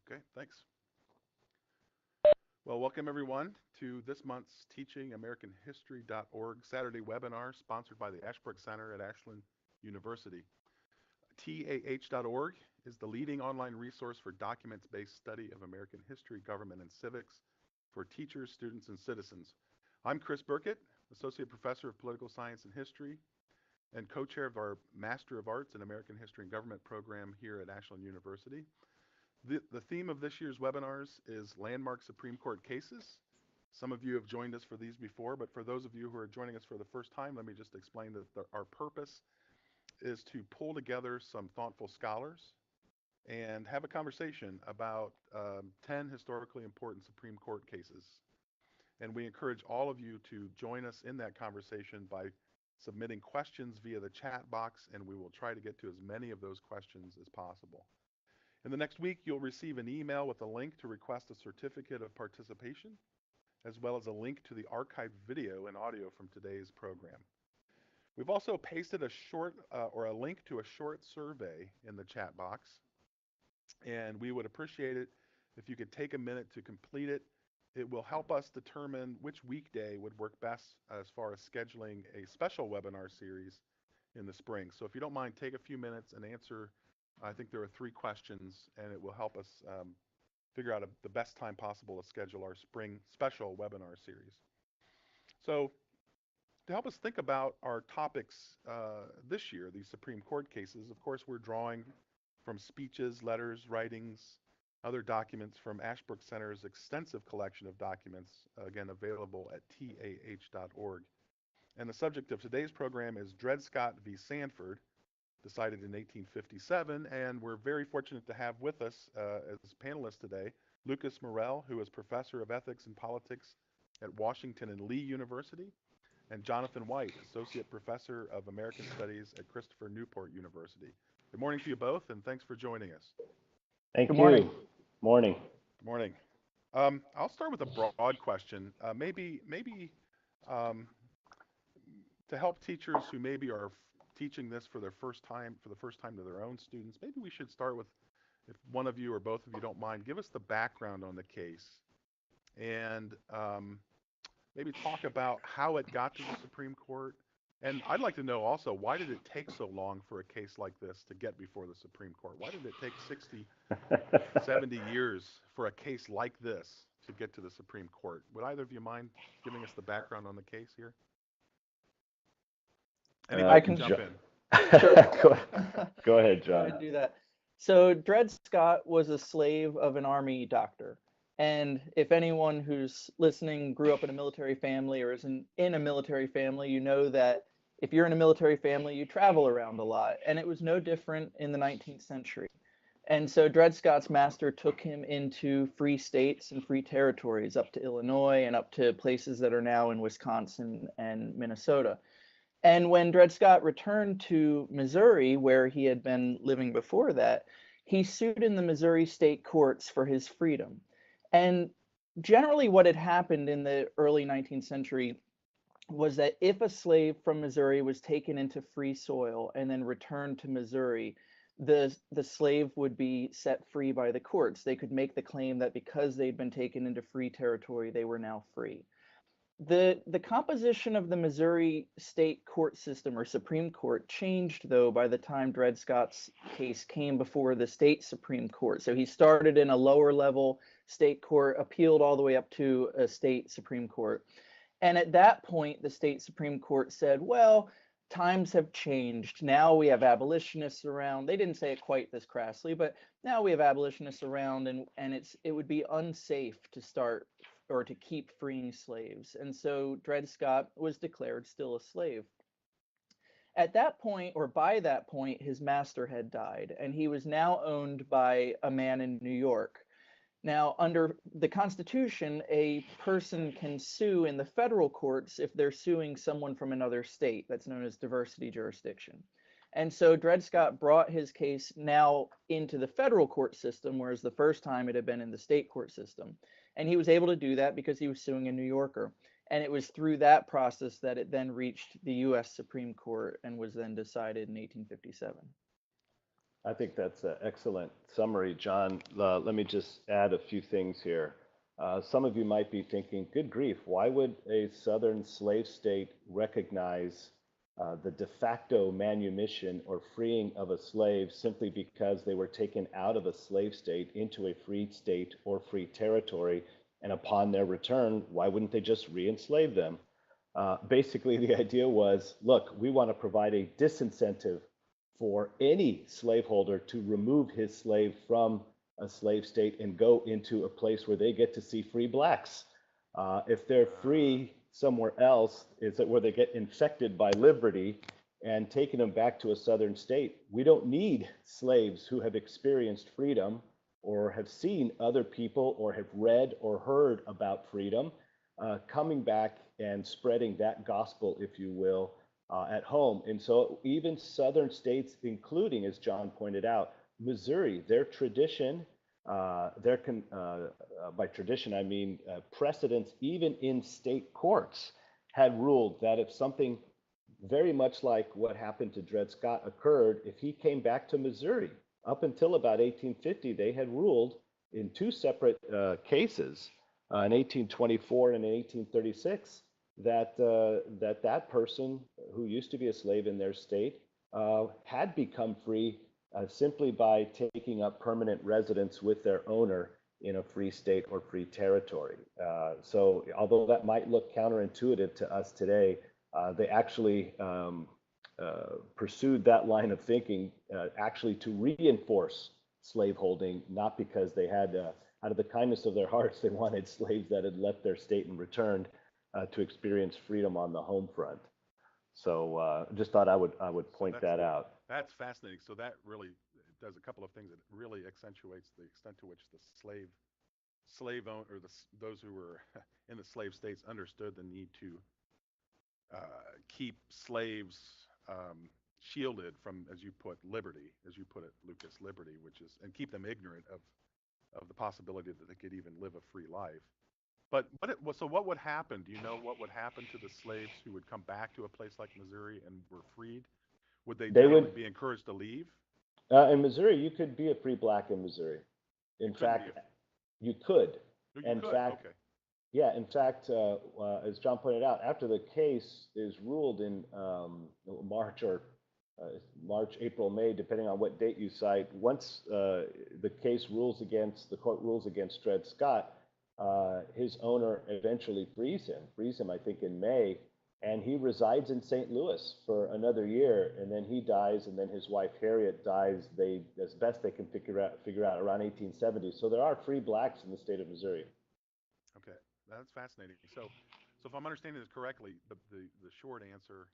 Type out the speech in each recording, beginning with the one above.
Okay, thanks. Well, welcome everyone to this month's teachingamericanhistory.org Saturday webinar sponsored by the Ashbrook Center at Ashland University. TAH.org is the leading online resource for documents-based study of American history, government, and civics for teachers, students, and citizens. I'm Chris Burkett, Associate Professor of Political Science and History and co-chair of our Master of Arts in American History and Government program here at Ashland University. The theme of this year's webinars is Landmark Supreme Court cases. Some of you have joined us for these before, but for those of you who are joining us for the first time, let me just explain that our purpose is to pull together some thoughtful scholars and have a conversation about 10 historically important Supreme Court cases. And we encourage all of you to join us in that conversation by submitting questions via the chat box, and we will try to get to as many of those questions as possible. In the next week, you'll receive an email with a link to request a certificate of participation, as well as a link to the archived video and audio from today's program. We've also pasted a link to a short survey in the chat box, and we would appreciate it if you could take a minute to complete it. It will help us determine which weekday would work best as far as scheduling a special webinar series in the spring. So if you don't mind, take a few minutes and answer. I think there are 3 questions, and it will help us figure out the best time possible to schedule our spring special webinar series. So to help us think about our topics this year, these Supreme Court cases, of course, we're drawing from speeches, letters, writings, other documents from Ashbrook Center's extensive collection of documents, again, available at tah.org. And the subject of today's program is Dred Scott v. Sandford, decided in 1857, and we're very fortunate to have with us as panelists today Lucas Morel, who is Professor of Ethics and Politics at Washington and Lee University, and Jonathan White, Associate Professor of American Studies at Christopher Newport University. Good morning to you both, and thanks for joining us. Thank you. Morning. Morning. I'll start with a broad question. Maybe to help teachers who maybe are teaching this for the first time to their own students, maybe we should start with, if one of you or both of you don't mind, give us the background on the case and maybe talk about how it got to the Supreme Court. And I'd like to know also, why did it take so long for a case like this to get before the Supreme Court? Why did it take 60, 70 years for a case like this to get to the Supreme Court? Would either of you mind giving us the background on the case here? I can jump in. Sure. Go ahead, John. I'd do that. So Dred Scott was a slave of an army doctor. And if anyone who's listening grew up in a military family or is in a military family, you know that if you're in a military family, you travel around a lot. And it was no different in the 19th century. And so Dred Scott's master took him into free states and free territories, up to Illinois and up to places that are now in Wisconsin and Minnesota. And when Dred Scott returned to Missouri, where he had been living before that, he sued in the Missouri state courts for his freedom. And generally what had happened in the early 19th century was that if a slave from Missouri was taken into free soil and then returned to Missouri, the slave would be set free by the courts. They could make the claim that because they'd been taken into free territory, they were now free. The composition of the Missouri state court system or Supreme Court changed, though, by the time Dred Scott's case came before the state Supreme Court. So he started in a lower level state court, appealed all the way up to a state Supreme Court. And at that point, the state Supreme Court said, well, times have changed. Now we have abolitionists around. They didn't say it quite this crassly, but now we have abolitionists around, and it would be unsafe to start or to keep freeing slaves. And so Dred Scott was declared still a slave. At that point, or by that point, his master had died, and he was now owned by a man in New York. Now, under the Constitution, a person can sue in the federal courts if they're suing someone from another state. That's known as diversity jurisdiction. And so Dred Scott brought his case now into the federal court system, whereas the first time it had been in the state court system. And he was able to do that because he was suing a New Yorker. And it was through that process that it then reached the U.S. Supreme Court and was then decided in 1857. I think that's an excellent summary, John. Let me just add a few things here. Some of you might be thinking, good grief, why would a Southern slave state recognize the de facto manumission or freeing of a slave simply because they were taken out of a slave state into a free state or free territory, and upon their return, why wouldn't they just re-enslave them? Basically, the idea was, look, we want to provide a disincentive for any slaveholder to remove his slave from a slave state and go into a place where they get to see free blacks. If they're free somewhere else, is it where they get infected by liberty and taking them back to a southern state? We don't need slaves who have experienced freedom or have seen other people or have read or heard about freedom coming back and spreading that gospel, if you will, at home. And so even southern states, including, as John pointed out, Missouri, their tradition, by tradition I mean precedents even in state courts, had ruled that if something very much like what happened to Dred Scott occurred, if he came back to Missouri, up until about 1850, they had ruled in two separate cases, in 1824 and in 1836, that that person who used to be a slave in their state had become free simply by taking up permanent residence with their owner in a free state or free territory. So although that might look counterintuitive to us today, they actually pursued that line of thinking actually to reinforce slaveholding, not because they had, out of the kindness of their hearts, they wanted slaves that had left their state and returned to experience freedom on the home front. So just thought I would point that out. That's fascinating. So that really does a couple of things. It really accentuates the extent to which the slave owner, or those who were in the slave states understood the need to keep slaves shielded from, as you put, liberty, as you put it, Lucas, liberty, which is, and keep them ignorant of the possibility that they could even live a free life. But so what would happen? Do you know what would happen to the slaves who would come back to a place like Missouri and were freed? Would they generally be encouraged to leave? In Missouri, you could be a free black in Missouri. In fact, you could. In fact, okay. Yeah, in fact, as John pointed out, after the case is ruled in March, April, May, depending on what date you cite, once the court rules against Dred Scott, his owner eventually frees him, I think, in May, and he resides in St. Louis for another year, and then he dies, and then his wife Harriet dies. They, as best they can figure out, around 1870. So there are free blacks in the state of Missouri. Okay, that's fascinating. So if I'm understanding this correctly, the short answer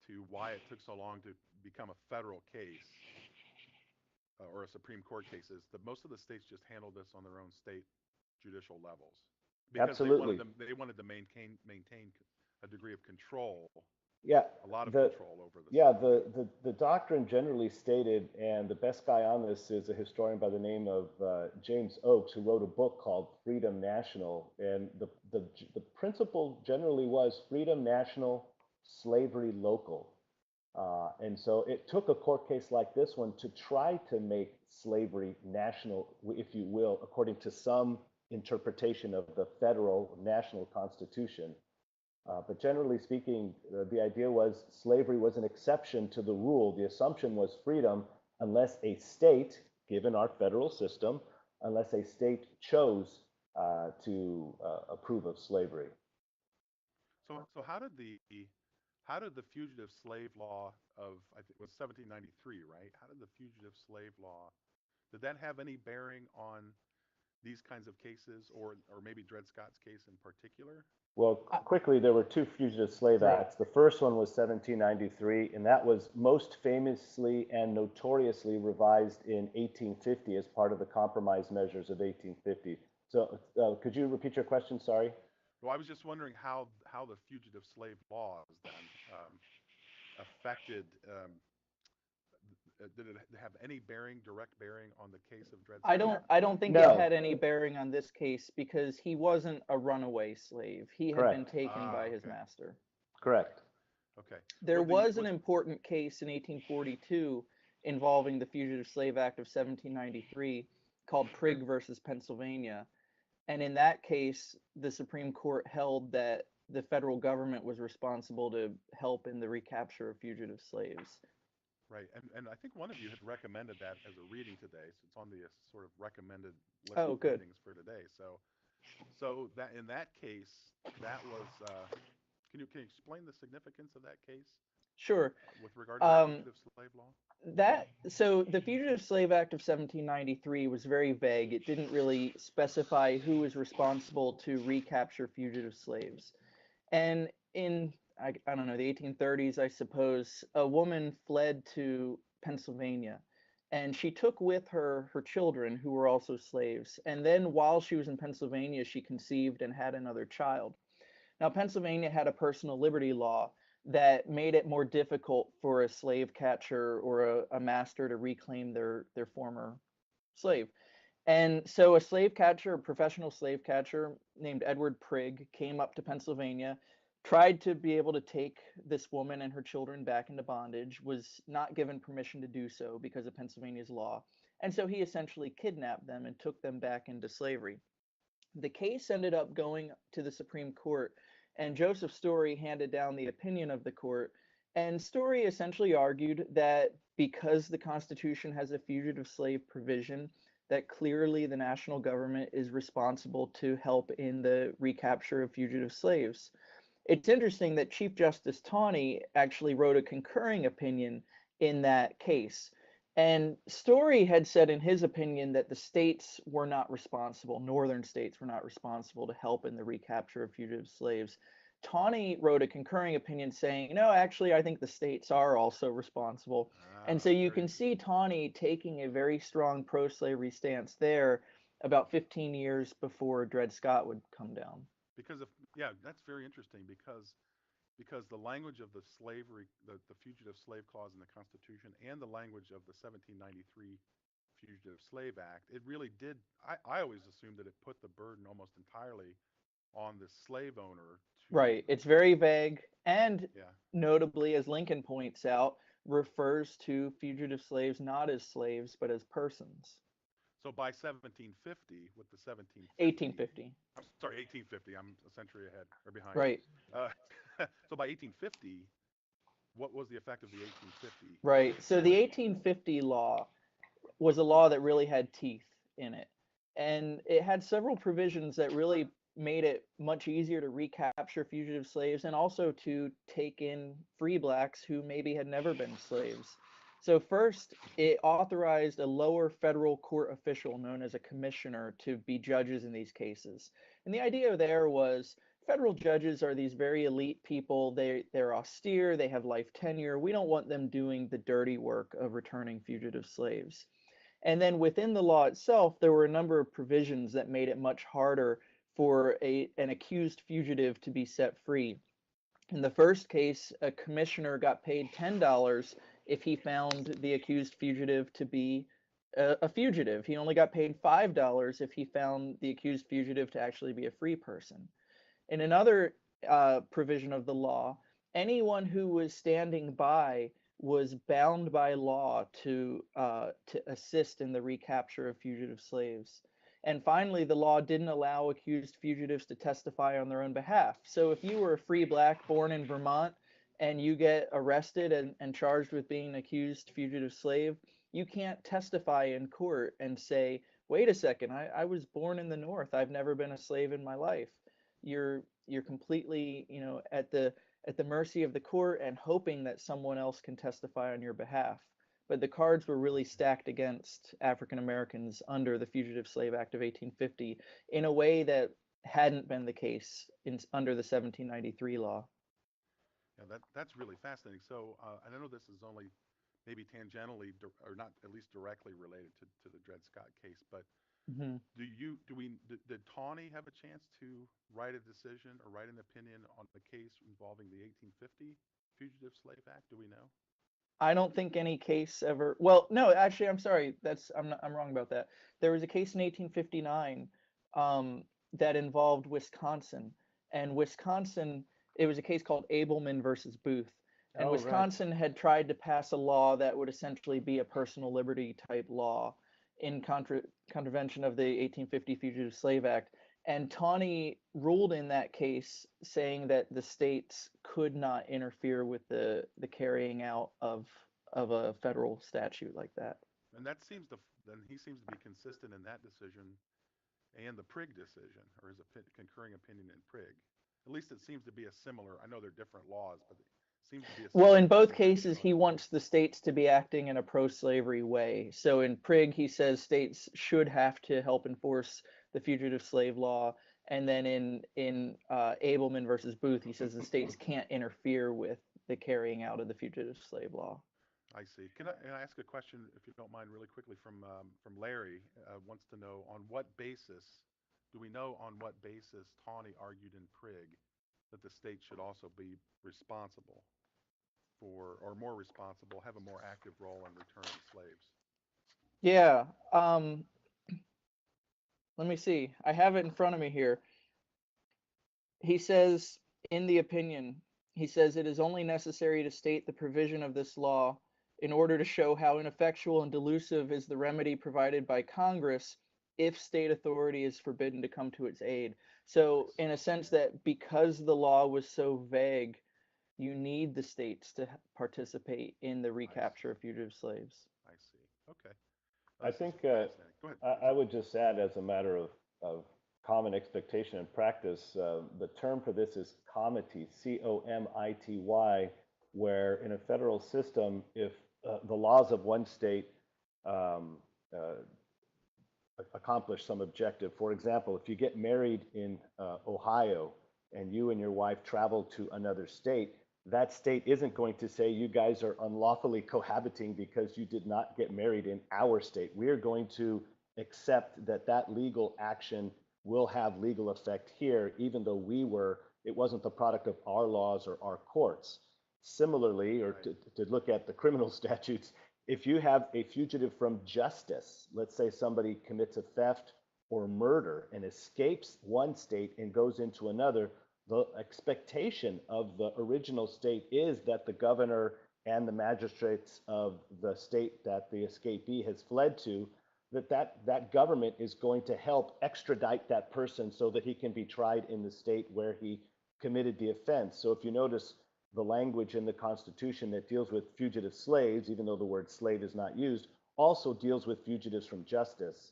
to why it took so long to become a federal case or a Supreme Court case is that most of the states just handled this on their own state judicial levels because Absolutely. they wanted to maintain a degree of control. Yeah, a lot of control over this. Yeah, the doctrine generally stated, and the best guy on this is a historian by the name of James Oakes, who wrote a book called Freedom National, and the principle generally was freedom national, slavery local. And so it took a court case like this one to try to make slavery national, if you will, according to some interpretation of the federal national constitution. But generally speaking, the idea was slavery was an exception to the rule. The assumption was freedom unless a state, given our federal system, unless a state chose to approve of slavery. So how did the Fugitive Slave Law of, I think it was 1793, right? How did the Fugitive Slave Law, did that have any bearing on these kinds of cases, or maybe Dred Scott's case in particular? Well, quickly, there were two Fugitive Slave Acts. The first one was 1793, and that was most famously and notoriously revised in 1850 as part of the compromise measures of 1850. So could you repeat your question? Sorry. Well, I was just wondering how the Fugitive Slave Laws then affected. Did it have any direct bearing on the case of Dred Scott? I don't think it had any bearing on this case because he wasn't a runaway slave. He had been taken by his master. Correct. Okay. There was an important case in 1842 involving the Fugitive Slave Act of 1793 called Prigg versus Pennsylvania. And in that case, the Supreme Court held that the federal government was responsible to help in the recapture of fugitive slaves. Right, and I think one of you had recommended that as a reading today, so it's on the sort of recommended list Oh, of good. readings for today. So that in that case, that was. Can you explain the significance of that case Sure. with regard to the Um, Fugitive Slave Law? so the Fugitive Slave Act of 1793 was very vague. It didn't really specify who was responsible to recapture fugitive slaves. And in, I don't know, the 1830s, I suppose, a woman fled to Pennsylvania and she took with her her children who were also slaves. And then while she was in Pennsylvania, she conceived and had another child. Now, Pennsylvania had a personal liberty law that made it more difficult for a slave catcher or a master to reclaim their former slave. And so a slave catcher, a professional slave catcher named Edward Prigg, came up to Pennsylvania, tried to be able to take this woman and her children back into bondage, was not given permission to do so because of Pennsylvania's law. And so he essentially kidnapped them and took them back into slavery. The case ended up going to the Supreme Court, and Joseph Story handed down the opinion of the court. And Story essentially argued that because the Constitution has a fugitive slave provision, that clearly the national government is responsible to help in the recapture of fugitive slaves. It's interesting that Chief Justice Taney actually wrote a concurring opinion in that case. And Story had said in his opinion that the states were not responsible, northern states were not responsible to help in the recapture of fugitive slaves. Taney wrote a concurring opinion saying, no, actually, I think the states are also responsible. And so you Very can see Taney taking a very strong pro-slavery stance there about 15 years before Dred Scott would come down. because of yeah, that's very interesting because the language of the slavery, the Fugitive Slave Clause in the Constitution, and the language of the 1793 Fugitive Slave Act, it really did. I always assumed that it put the burden almost entirely on the slave owner to, Right. It's very vague and yeah. notably, as Lincoln points out, refers to fugitive slaves not as slaves, but as persons. So by 1750, with the 1750, 1850. I'm sorry, 1850, I'm a century ahead or behind. Right. Uh, so by 1850, what was the effect of the 1850 Right. So the slave law? 1850 law was a law that really had teeth in it. And it had several provisions that really made it much easier to recapture fugitive slaves and also to take in free blacks who maybe had never been slaves. So, first, it authorized a lower federal court official known as a commissioner to be judges in these cases. And the idea there was federal judges are these very elite people. They're austere, they have life tenure. We don't want them doing the dirty work of returning fugitive slaves. And then within the law itself, there were a number of provisions that made it much harder for an accused fugitive to be set free. In the first case, a commissioner got paid $10 if he found the accused fugitive to be a fugitive. He only got paid $5 if he found the accused fugitive to actually be a free person. In another provision of the law, anyone who was standing by was bound by law to assist in the recapture of fugitive slaves. And finally, the law didn't allow accused fugitives to testify on their own behalf. So if you were a free black born in Vermont and you get arrested and charged with being an accused fugitive slave, you can't testify in court and say, wait a second, I was born in the North. I've never been a slave in my life. You're completely, at the mercy of the court and hoping that someone else can testify on your behalf. But the cards were really stacked against African Americans under the Fugitive Slave Act of 1850 in a way that hadn't been the case under the 1793 law. Yeah, that's really fascinating. So, and I know this is only maybe tangentially or not at least directly related to the Dred Scott case, but Mm-hmm. did Taney have a chance to write a decision or write an opinion on the case involving the 1850 Fugitive Slave Act? Do we know? I don't think any case ever. Well, no, actually, I'm sorry. I'm wrong about that. There was a case in 1859 that involved Wisconsin, and Wisconsin. It was a case called Abelman versus Booth, And Oh, right. Wisconsin had tried to pass a law that would essentially be a personal liberty type law in contravention of the 1850 Fugitive Slave Act. And Taney ruled in that case saying that the states could not interfere with the carrying out of a federal statute like that. And that seems to, then he seems to be consistent in that decision and the Prigg decision, or his concurring opinion in Prigg. At least it seems to be a similar, I know they're different laws, but it seems to be a Well, similar in both convention cases, on he the wants point. the states to be acting in a pro-slavery way. So in Prigg, he says states should have to help enforce the fugitive slave law. And then in Abelman versus Booth, he says the states can't interfere with the carrying out of the fugitive slave law. I see. Can I ask a question, if you don't mind, really quickly from Larry? Wants to know on what basis, do we know on what basis Taney argued in Prigg that the state should also be responsible for, or more responsible, have a more active role in returning slaves? Yeah. Let me see. I have it in front of me here. He says in the opinion, he says it is only necessary to state the provision of this law in order to show how ineffectual and delusive is the remedy provided by Congress if state authority is forbidden to come to its aid. So in a sense that because the law was so vague, you need the states to participate in the recapture of fugitive slaves. I see. Okay. I This is think fascinating. Go ahead. I would just add, as a matter of common expectation and practice, the term for this is comity, comity, where in a federal system, if the laws of one state um, accomplish some objective, for example, if you get married in Ohio and you and your wife travel to another state, that state isn't going to say you guys are unlawfully cohabiting because you did not get married in our state. We are going to accept that that legal action will have legal effect here, even though it wasn't the product of our laws or our courts. Similarly, or to look at the criminal statutes, if you have a fugitive from justice, let's say somebody commits a theft or murder and escapes one state and goes into another, the expectation of the original state is that the governor and the magistrates of the state that the escapee has fled to, that government is going to help extradite that person so that he can be tried in the state where he committed the offense. So if you notice the language in the Constitution that deals with fugitive slaves, even though the word slave is not used, also deals with fugitives from justice.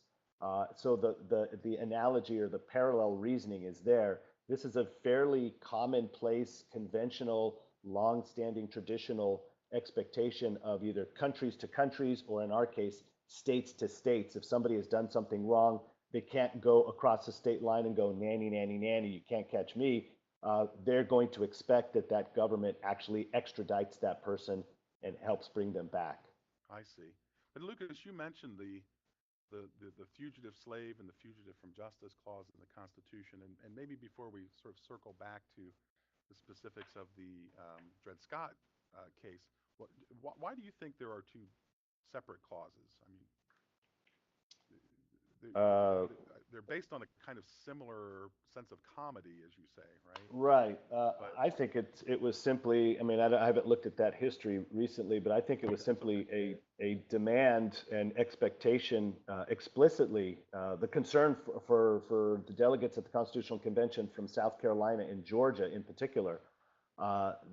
So the analogy or the parallel reasoning is there. This is a fairly commonplace, conventional, long-standing, traditional expectation of either countries to countries, or in our case, states to states. If somebody has done something wrong, they can't go across the state line and go, nanny, nanny, nanny, you can't catch me. They're going to expect that that government actually extradites that person and helps bring them back. I see. But Lucas, you mentioned the fugitive slave and the fugitive from justice clause in the Constitution, and maybe before we sort of circle back to the specifics of the Dred Scott case, why do you think there are two separate clauses? I mean, Uh, they're based on a kind of similar sense of comedy, as you say, right? Right. But I think it was simply, I mean, I haven't looked at that history recently, but I think it was simply a demand and expectation explicitly. The concern for the delegates at the Constitutional Convention from South Carolina and Georgia in particular,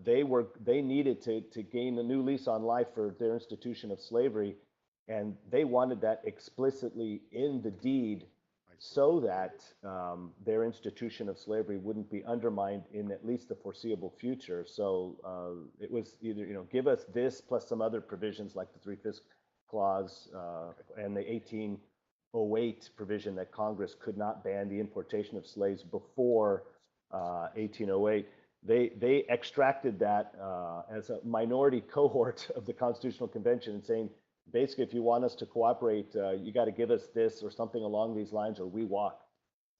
they needed to gain a new lease on life for their institution of slavery, and they wanted that explicitly in the deed so that their institution of slavery wouldn't be undermined in at least the foreseeable future. So it was either, give us this plus some other provisions like the Three-Fifths Clause and the 1808 provision that Congress could not ban the importation of slaves before 1808. They extracted that as a minority cohort of the Constitutional Convention and saying, basically, if you want us to cooperate, you got to give us this or something along these lines, or we walk.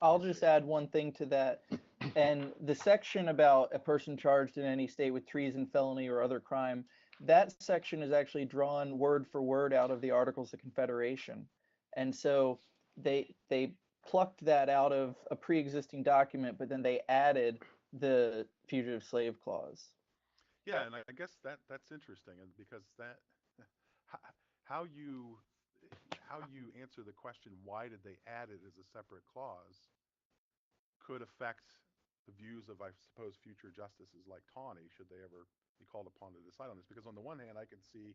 I'll just add one thing to that. And the section about a person charged in any state with treason, felony, or other crime, that section is actually drawn word for word out of the Articles of Confederation. And so they plucked that out of a pre-existing document, but then they added the Fugitive Slave Clause. Yeah, and I guess that's interesting, and because that how how you how you answer the question why did they add it as a separate clause could affect the views of, I suppose, future justices like Tawney, should they ever be called upon to decide on this. Because on the one hand, I can see,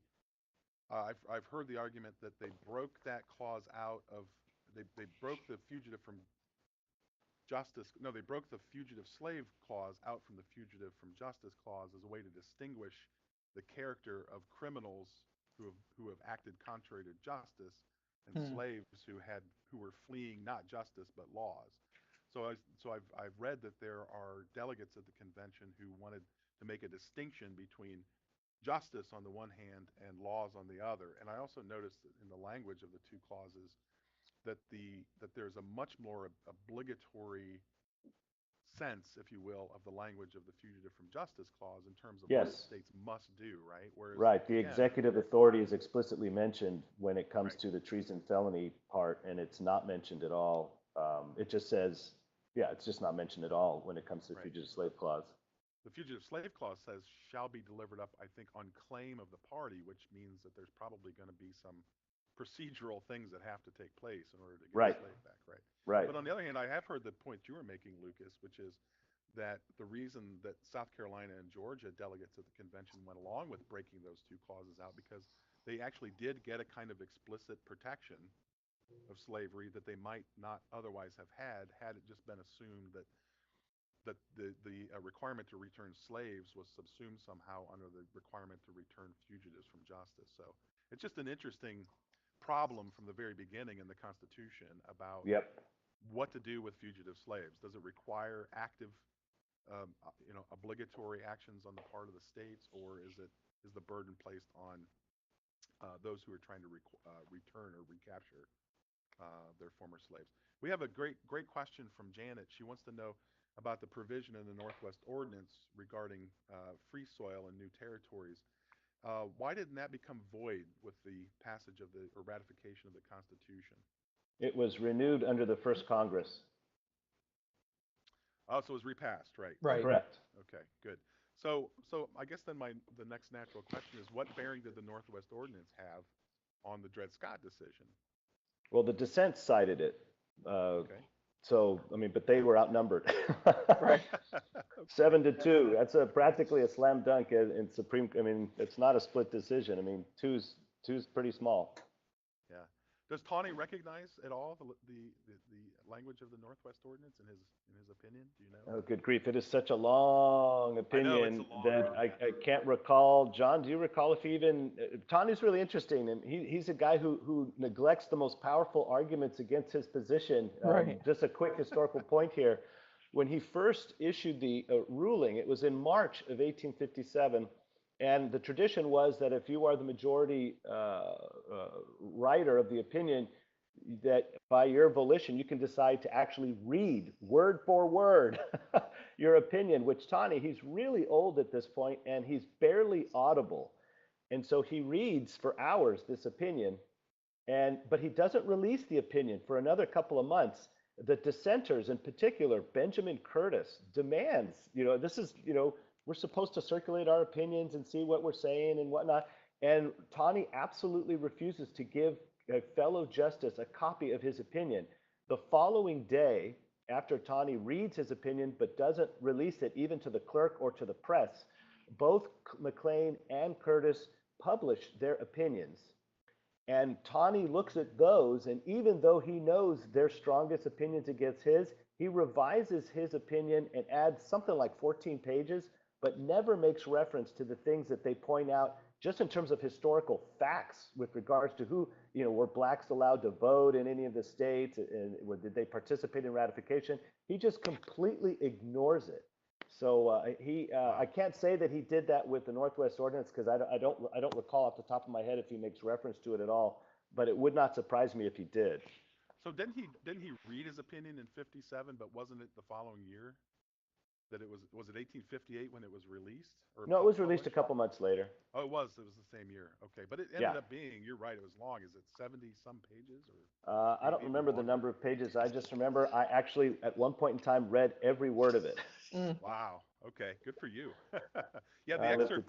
I've heard the argument that they broke that clause out of, they broke the fugitive from justice, no, they broke the fugitive slave clause out from the fugitive from justice clause as a way to distinguish the character of criminals who have acted contrary to justice and Hmm. slaves who were fleeing not justice but laws. So I've read that there are delegates at the convention who wanted to make a distinction between justice on the one hand and laws on the other. And I also noticed that in the language of the two clauses that there's a much more obligatory sense, if you will, of the language of the fugitive from justice clause in terms of what the Yes, states must do, right? Whereas right. The again, executive authority is explicitly mentioned when it comes right, to the treason felony part, and it's not mentioned at all. It just says, yeah, it's just not mentioned at all when it comes to the right. fugitive slave clause. The fugitive slave clause says shall be delivered up, I think, on claim of the party, which means that there's probably going to be some procedural things that have to take place in order to get a Right, slave back, right? right. But on the other hand, I have heard the point you were making, Lucas, which is that the reason that South Carolina and Georgia delegates at the convention went along with breaking those two clauses out because they actually did get a kind of explicit protection of slavery that they might not otherwise have had it just been assumed that the requirement to return slaves was subsumed somehow under the requirement to return fugitives from justice. So it's just an interesting problem from the very beginning in the Constitution about Yep. what to do with fugitive slaves. Does it require active, obligatory actions on the part of the states, or is the burden placed on those who are trying to return or recapture their former slaves? We have a great question from Janet. She wants to know about the provision in the Northwest Ordinance regarding free soil and new territories. Why didn't that become void with the passage of the or ratification of the Constitution? It was renewed under the first Congress. Oh, so it was repassed, right? Right. Correct. Okay, good. So I guess then the next natural question is, what bearing did the Northwest Ordinance have on the Dred Scott decision? Well, the dissent cited it. Uh, Okay. so, I mean, but they were outnumbered. Right. Okay. 7-2. That's practically a slam dunk in Supreme. I mean, it's not a split decision. I mean, two's pretty small. Yeah. Does Tawney recognize at all the language of the Northwest Ordinance in his opinion? Do you know? Oh, good grief. It is such a long I know it's a opinion long that one. I can't recall. John, do you recall if he even. Tawny's really interesting, and he's a guy who neglects the most powerful arguments against his position. Right. Just a quick historical point here. When he first issued the ruling, it was in March of 1857. And the tradition was that if you are the majority writer of the opinion, that by your volition, you can decide to actually read word for word your opinion, which Tawny, he's really old at this point and he's barely audible. And so he reads for hours this opinion, but he doesn't release the opinion for another couple of months. The dissenters, in particular, Benjamin Curtis, demands, this is, we're supposed to circulate our opinions and see what we're saying and whatnot. And Tawney absolutely refuses to give a fellow justice a copy of his opinion. The following day, after Tawney reads his opinion but doesn't release it even to the clerk or to the press, both McLean and Curtis publish their opinions. And Tawney looks at those, and even though he knows their strongest opinions against his, he revises his opinion and adds something like 14 pages, but never makes reference to the things that they point out just in terms of historical facts with regards to who, were blacks allowed to vote in any of the states, and did they participate in ratification? He just completely ignores it. So I Wow. can't say that he did that with the Northwest Ordinance because I don't recall off the top of my head if he makes reference to it at all. But it would not surprise me if he did. So didn't he read his opinion in 57, but wasn't it the following year that was it 1858 when it was released or No, it was released a published? couple months later. Oh, it was the same year. Okay, but it Yeah. ended up being, you're right, it was long. Is it 70 some pages or I don't maybe even remember the longer? number of pages. I just remember I actually at one point in time read every word of it. Mm. Wow. Okay, good for you. Yeah, I lived it.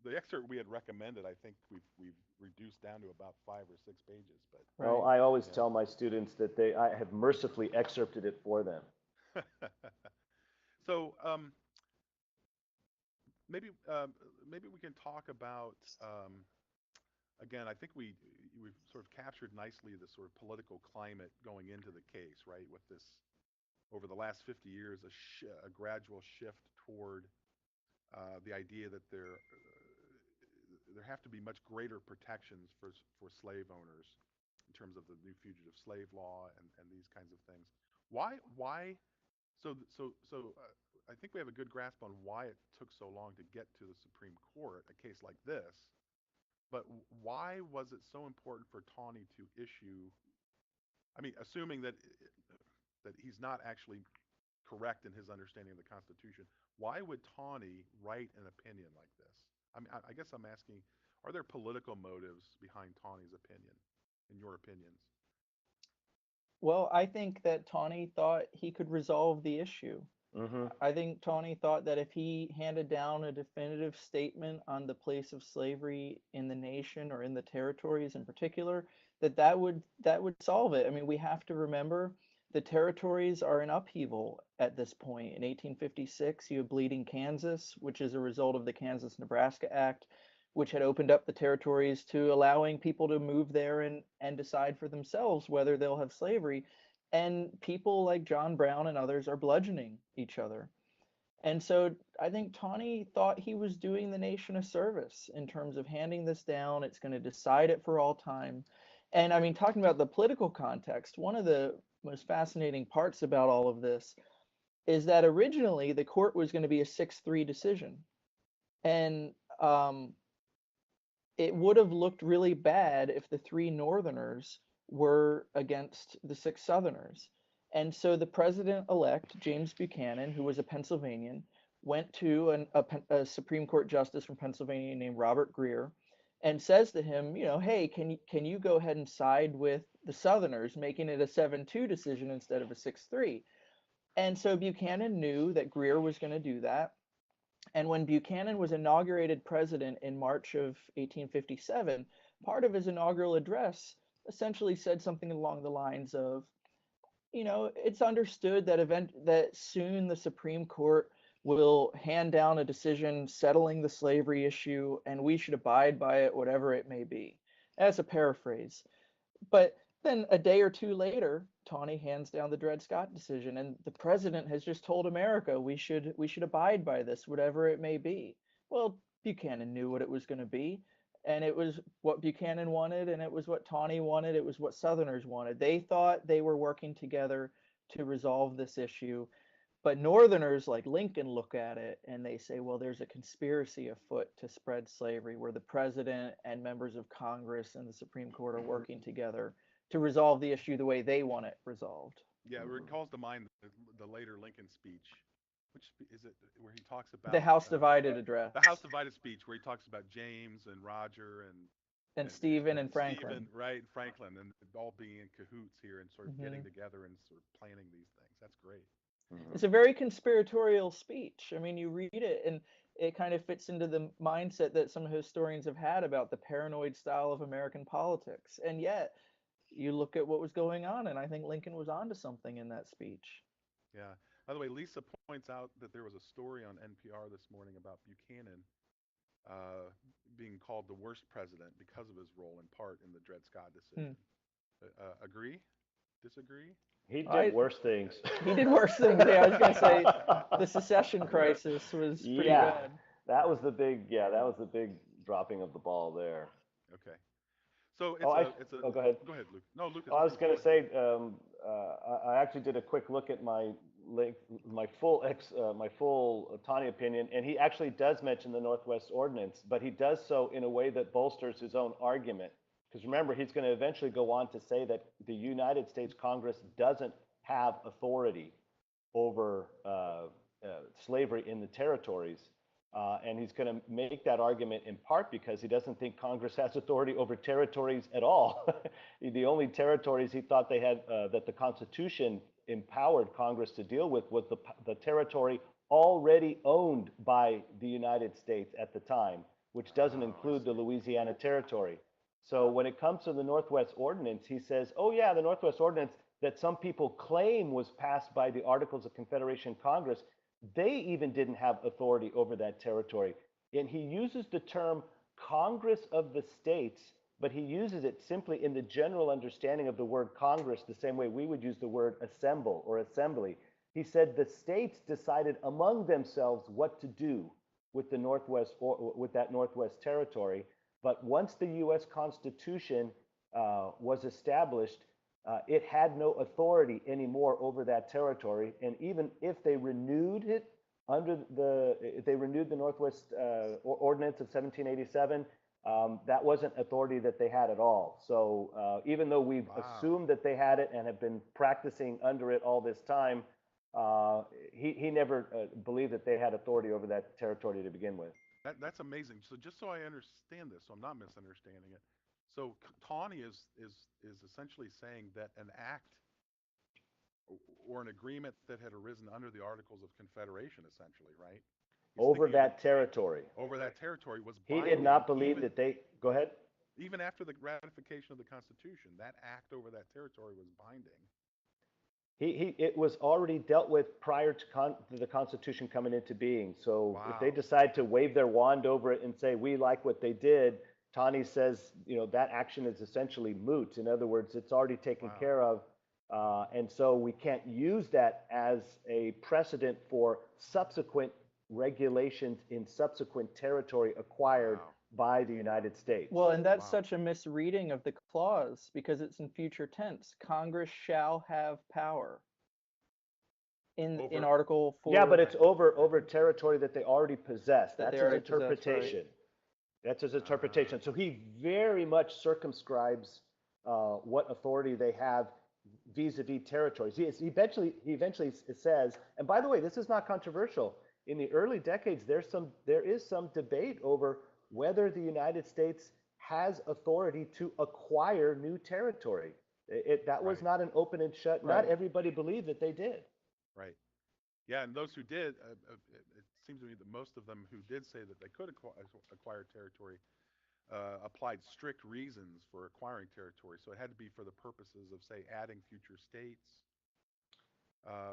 the excerpt we had recommended, I think we've reduced down to about 5 or 6 pages, but Well, Right. I always yeah. tell my students that I have mercifully excerpted it for them. So maybe we can talk about again. I think we've sort of captured nicely the sort of political climate going into the case, right? With this over the last 50 years, a gradual shift toward the idea that there have to be much greater protections for slave owners in terms of the new Fugitive Slave Law and these kinds of things. Why? I think we have a good grasp on why it took so long to get to the Supreme Court, a case like this. But why was it so important for Taney to issue? I mean, assuming that he's not actually correct in his understanding of the Constitution, why would Taney write an opinion like this? I mean, I guess I'm asking, are there political motives behind Taney's opinion, in your opinions? Well, I think that Taney thought he could resolve the issue. Hmm. I think Taney thought that if he handed down a definitive statement on the place of slavery in the nation or in the territories in particular, that would solve it. I mean, we have to remember the territories are in upheaval at this point. In 1856, you have Bleeding Kansas, which is a result of the Kansas-Nebraska Act, which had opened up the territories to allowing people to move there and decide for themselves whether they'll have slavery. And people like John Brown and others are bludgeoning each other. And so I think Taney thought he was doing the nation a service in terms of handing this down. It's going to decide it for all time. And I mean, talking about the political context, one of the most fascinating parts about all of this is that originally the court was going to be a 6-3 decision. And it would have looked really bad if the 3 Northerners were against the 6 Southerners. And so the president-elect, James Buchanan, who was a Pennsylvanian, went to a Supreme Court justice from Pennsylvania named Robert Greer and says to him, hey, can you go ahead and side with the Southerners, making it a 7-2 decision instead of a 6-3? And so Buchanan knew that Greer was going to do that. And when Buchanan was inaugurated president in March of 1857, part of his inaugural address essentially said something along the lines of, it's understood that soon the Supreme Court will hand down a decision settling the slavery issue, and we should abide by it, whatever it may be. That's a paraphrase. But then a day or two later, Taney hands down the Dred Scott decision, and the president has just told America we should abide by this, whatever it may be. Well, Buchanan knew what it was going to be, and it was what Buchanan wanted, and it was what Taney wanted, it was what Southerners wanted. They thought they were working together to resolve this issue, but Northerners like Lincoln look at it and they say, well, there's a conspiracy afoot to spread slavery where the president and members of Congress and the Supreme Court are working together to resolve the issue the way they want it resolved. Yeah, it calls to mind the later Lincoln speech. Is it where he talks about The House Divided address. the House Divided speech, where he talks about James and Roger And Stephen and Franklin. Stephen, right, Franklin, and all being in cahoots here and sort of getting Mm-hmm. together and sort of planning these things. That's great. It's a very conspiratorial speech. I mean, you read it and it kind of fits into the mindset that some historians have had about the paranoid style of American politics. And yet, you look at what was going on, and I think Lincoln was onto something in that speech. Yeah. By the way, Lisa points out that there was a story on NPR this morning about Buchanan being called the worst president because of his role in part in the Dred Scott decision. Agree? Disagree? He did worse things. He did worse things. Yeah, I was going to say the secession crisis was pretty bad. That was the big dropping of the ball there. Okay. So go ahead. Go ahead, Luke. No, Luke. I was going to say, I actually did a quick look at my full Taney opinion, and he actually does mention the Northwest Ordinance, but he does so in a way that bolsters his own argument. Because remember, he's going to eventually go on to say that the United States Congress doesn't have authority over slavery in the territories. And he's going to make that argument in part because he doesn't think Congress has authority over territories at all. The only territories he thought they had that the Constitution empowered Congress to deal with was the territory already owned by the United States at the time, which doesn't Oh, I include the see. Louisiana Territory. So when it comes to the Northwest Ordinance, he says, oh yeah, the Northwest Ordinance that some people claim was passed by the Articles of Confederation Congress, they even didn't have authority over that territory. And he uses the term Congress of the States, but he uses it simply in the general understanding of the word Congress, the same way we would use the word assemble or assembly. He said the states decided among themselves what to do with the Northwest or with that Northwest Territory. But once the U.S. Constitution was established, it had no authority anymore over that territory. And even if they renewed it if they renewed the Northwest Ordinance of 1787, that wasn't authority that they had at all. So even though we've assumed that they had it and have been practicing under it all this time, he never believed that they had authority over that territory to begin with. That's amazing. So just so I understand this, so I'm not misunderstanding it. So Taney is essentially saying that an act or an agreement that had arisen under the Articles of Confederation, essentially, right? Over that territory. Over that territory was He binding. did not believe that they, go ahead. Even after the ratification of the Constitution, that act over that territory was binding. It was already dealt with prior to the Constitution coming into being. So if they Wow. decide to wave their wand over it and say, we like what they did, Taney says, that action is essentially moot. In other words, it's already taken Wow. care of. And so we can't use that as a precedent for subsequent regulations in subsequent territory acquired Wow. by the United States. Well, and that's Wow. such a misreading of the clause because it's in future tense. Congress shall have power in Over. Article 4. Yeah, but it's over territory that they already possess. That That's they his already possess, right. interpretation. That's his interpretation. So he very much circumscribes what authority they have vis-a-vis territories. He eventually says, and by the way, this is not controversial. In the early decades, there is some debate over whether the United States has authority to acquire new territory. That was Right. not an open and shut. Right. Not everybody believed that they did. Right. Yeah, and those who did, it seems to me that most of them who did say that they could acquire territory applied strict reasons for acquiring territory. So it had to be for the purposes of, say, adding future states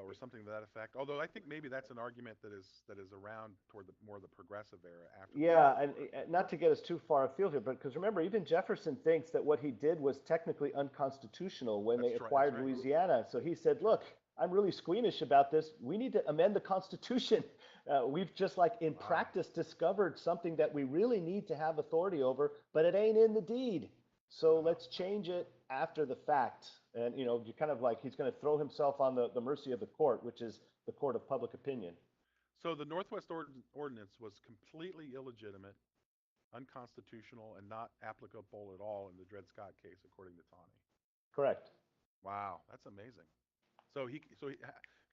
or something to that effect. Although I think maybe that's an argument that is around toward more the progressive era after. Yeah, and not to get us too far afield here, but because remember, even Jefferson thinks that what he did was technically unconstitutional when they acquired Louisiana. So he said, look, I'm really squeamish about this. We need to amend the Constitution. We've just like in practice discovered something that we really need to have authority over, but it ain't in the deed. So let's change it after the fact. And, you kind of like he's going to throw himself on the mercy of the court, which is the court of public opinion. So the Northwest Ordinance was completely illegitimate, unconstitutional, and not applicable at all in the Dred Scott case, according to Taney. Correct. Wow, that's amazing. So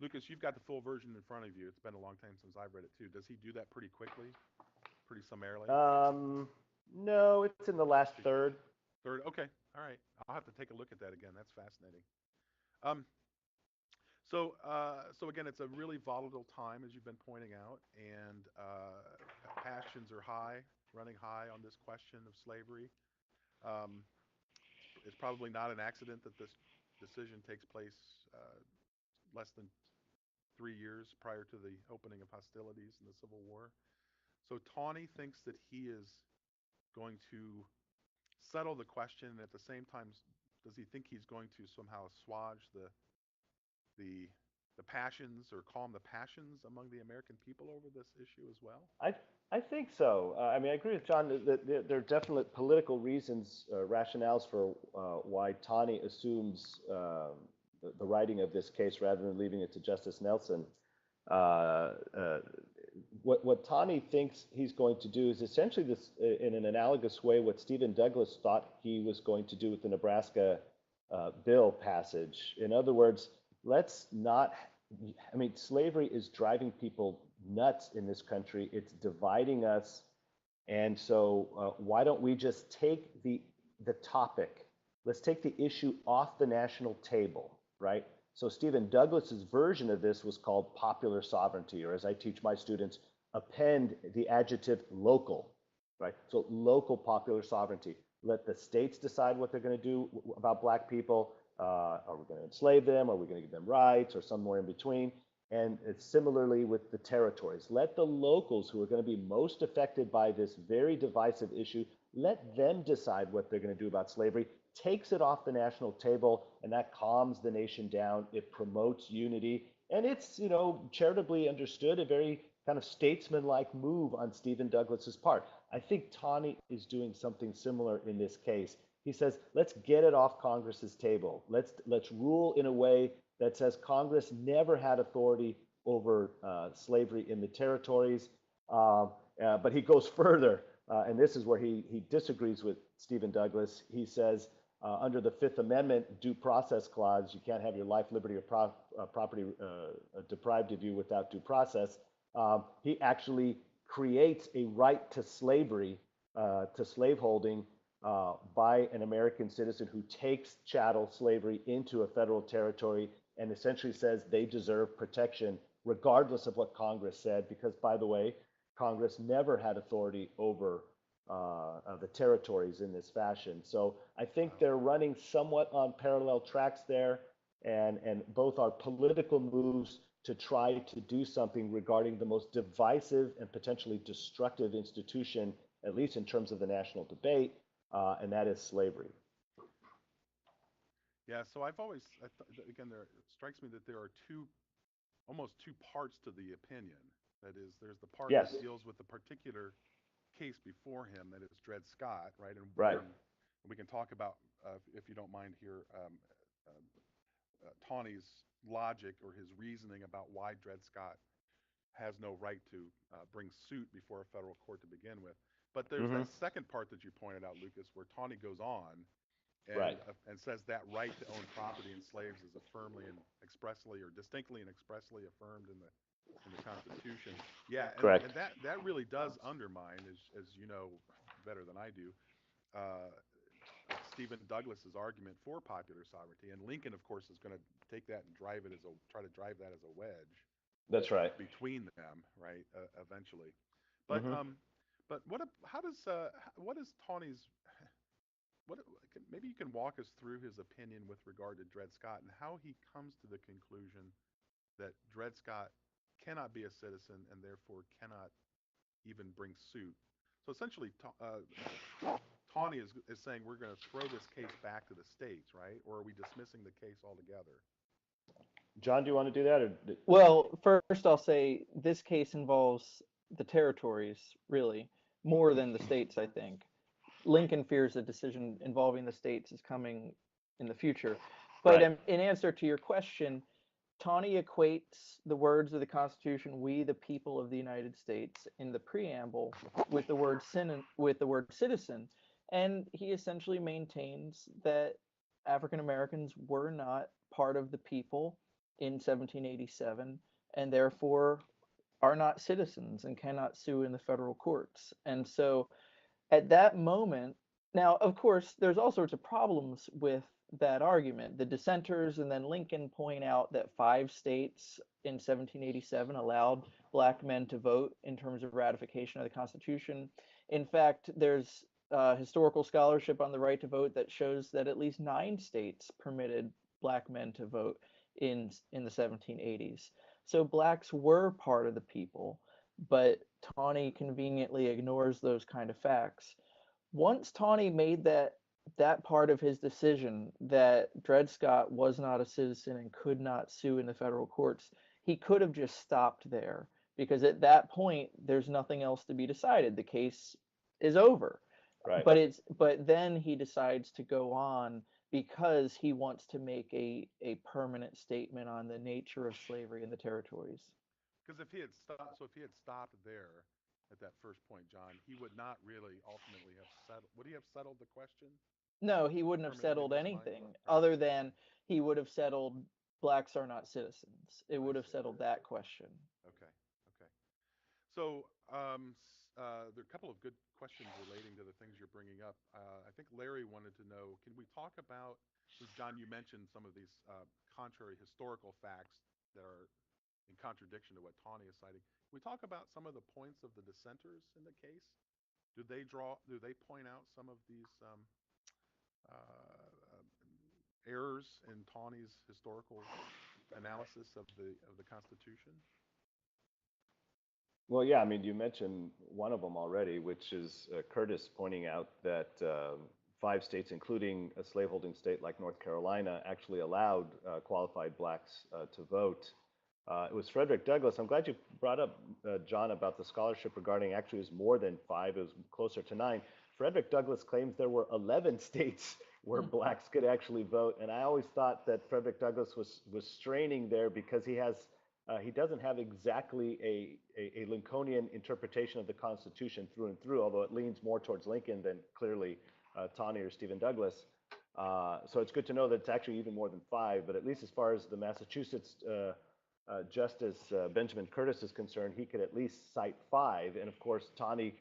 Lucas, you've got the full version in front of you. It's been a long time since I've read it too. Does he do that pretty quickly, pretty summarily? No, it's in the last third. Third, okay, all right. I'll have to take a look at that again. That's fascinating. So again, it's a really volatile time, as you've been pointing out, and passions are high, running high on this question of slavery. It's probably not an accident that this decision takes place less than 3 years prior to the opening of hostilities in the Civil War. So Taney thinks that he is going to settle the question, and at the same time, does he think he's going to somehow assuage the passions or calm the passions among the American people over this issue as well? I think so. I mean, I agree with John that there are definite political reasons, rationales for why Taney assumes the writing of this case rather than leaving it to Justice Nelson. What Taney thinks he's going to do is essentially this, in an analogous way, what Stephen Douglas thought he was going to do with the Nebraska bill passage. In other words, slavery is driving people nuts in this country. It's dividing us. And so why don't we just take the topic, let's take the issue off the national table, right? So Stephen Douglas's version of this was called popular sovereignty, or as I teach my students, append the adjective local, right? So local popular sovereignty. Let the states decide what they're going to do about Black people. Are we going to enslave them? Are we going to give them rights, or somewhere in between? And it's similarly with the territories. Let the locals who are going to be most affected by this very divisive issue, let them decide what they're going to do about slavery. Takes it off the national table, and that calms the nation down. It promotes unity, and it's, you know, charitably understood, a very kind of statesman-like move on Stephen Douglas's part. I think Taney is doing something similar in this case. He says, let's get it off Congress's table. Let's rule in a way that says Congress never had authority over slavery in the territories. But he goes further, and this is where he disagrees with Stephen Douglas. He says, under the Fifth Amendment due process clause, you can't have your life, liberty, or property deprived of you without due process. He actually creates a right to slavery, to slaveholding, by an American citizen who takes chattel slavery into a federal territory, and essentially says they deserve protection regardless of what Congress said, because, by the way, Congress never had authority over the territories in this fashion. So I think they're running somewhat on parallel tracks there, and both are political moves to try to do something regarding the most divisive and potentially destructive institution, at least in terms of the national debate, and that is slavery. Yeah, so I've always, again, it strikes me that there are almost two parts to the opinion. That is, there's the part Yes. that deals with the particular case before him, that is Dred Scott, right? And Right. we can talk about, if you don't mind here, Taney's logic or his reasoning about why Dred Scott has no right to bring suit before a federal court to begin with. But there's that second part that you pointed out, Lucas, where Taney goes on and, Right. And says that right to own property and slaves is firmly and expressly, or distinctly and expressly affirmed in the Constitution. Yeah, Correct. and that really does undermine, as you know better than I do, Stephen Douglas's argument for popular sovereignty. And Lincoln, of course, is going to take that and try to drive that as a wedge. That's right. Between them, right? Eventually, but what is Taney's? Maybe you can walk us through his opinion with regard to Dred Scott and how he comes to the conclusion that Dred Scott cannot be a citizen and therefore cannot even bring suit. So essentially, Taney is saying we're going to throw this case back to the states, right? Or are we dismissing the case altogether? John, do you want to do that? Or... Well, first I'll say this case involves the territories, really, more than the states, I think. Lincoln fears a decision involving the states is coming in the future. But right. In answer to your question, Taney equates the words of the Constitution, "We the people of the United States," in the preamble with the word citizen, and he essentially maintains that African Americans were not part of the people in 1787 and therefore are not citizens and cannot sue in the federal courts. And so at that moment, now, of course, there's all sorts of problems with that argument. The dissenters and then Lincoln point out that 5 states in 1787 allowed Black men to vote in terms of ratification of the Constitution. In fact, there's historical scholarship on the right to vote that shows that at least 9 states permitted Black men to vote in the 1780s. So Blacks were part of the people, but Taney conveniently ignores those kind of facts. Once Taney made that part of his decision that Dred Scott was not a citizen and could not sue in the federal courts, he could have just stopped there, because at that point there's nothing else to be decided. The case is over. Right. But then he decides to go on because he wants to make a permanent statement on the nature of slavery in the territories. Because if he had stopped there at that first point, John, he would not really ultimately have settled. Would he have settled the question? No, he wouldn't have settled anything other than he would have settled Blacks are not citizens. It would have settled that question. Okay. So there are a couple of good questions relating to the things you're bringing up. I think Larry wanted to know, can we talk about, John, you mentioned some of these contrary historical facts that are in contradiction to what Tawney is citing. Can we talk about some of the points of the dissenters in the case? Do they point out some of these errors in Tawney's historical analysis of the Constitution? Well, yeah, I mean, you mentioned one of them already, which is Curtis pointing out that 5 states, including a slaveholding state like North Carolina, actually allowed qualified blacks to vote. It was Frederick Douglass. I'm glad you brought up, John, about the scholarship regarding actually it was more than 5, it was closer to 9. Frederick Douglass claims there were 11 states where blacks could actually vote. And I always thought that Frederick Douglass was straining there because he doesn't have exactly a Lincolnian interpretation of the Constitution through and through, although it leans more towards Lincoln than clearly Tawney or Stephen Douglas. So it's good to know that it's actually even more than 5, but at least as far as the Massachusetts Justice Benjamin Curtis is concerned, he could at least cite 5. And of course, Tawney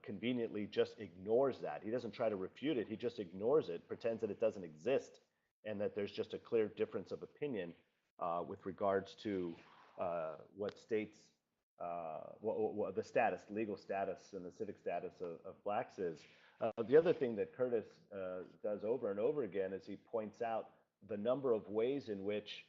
conveniently just ignores that. He doesn't try to refute it, he just ignores it, pretends that it doesn't exist, and that there's just a clear difference of opinion with regards to what states, what the status, legal status and the civic status of blacks is. The other thing that Curtis does over and over again is he points out the number of ways in which,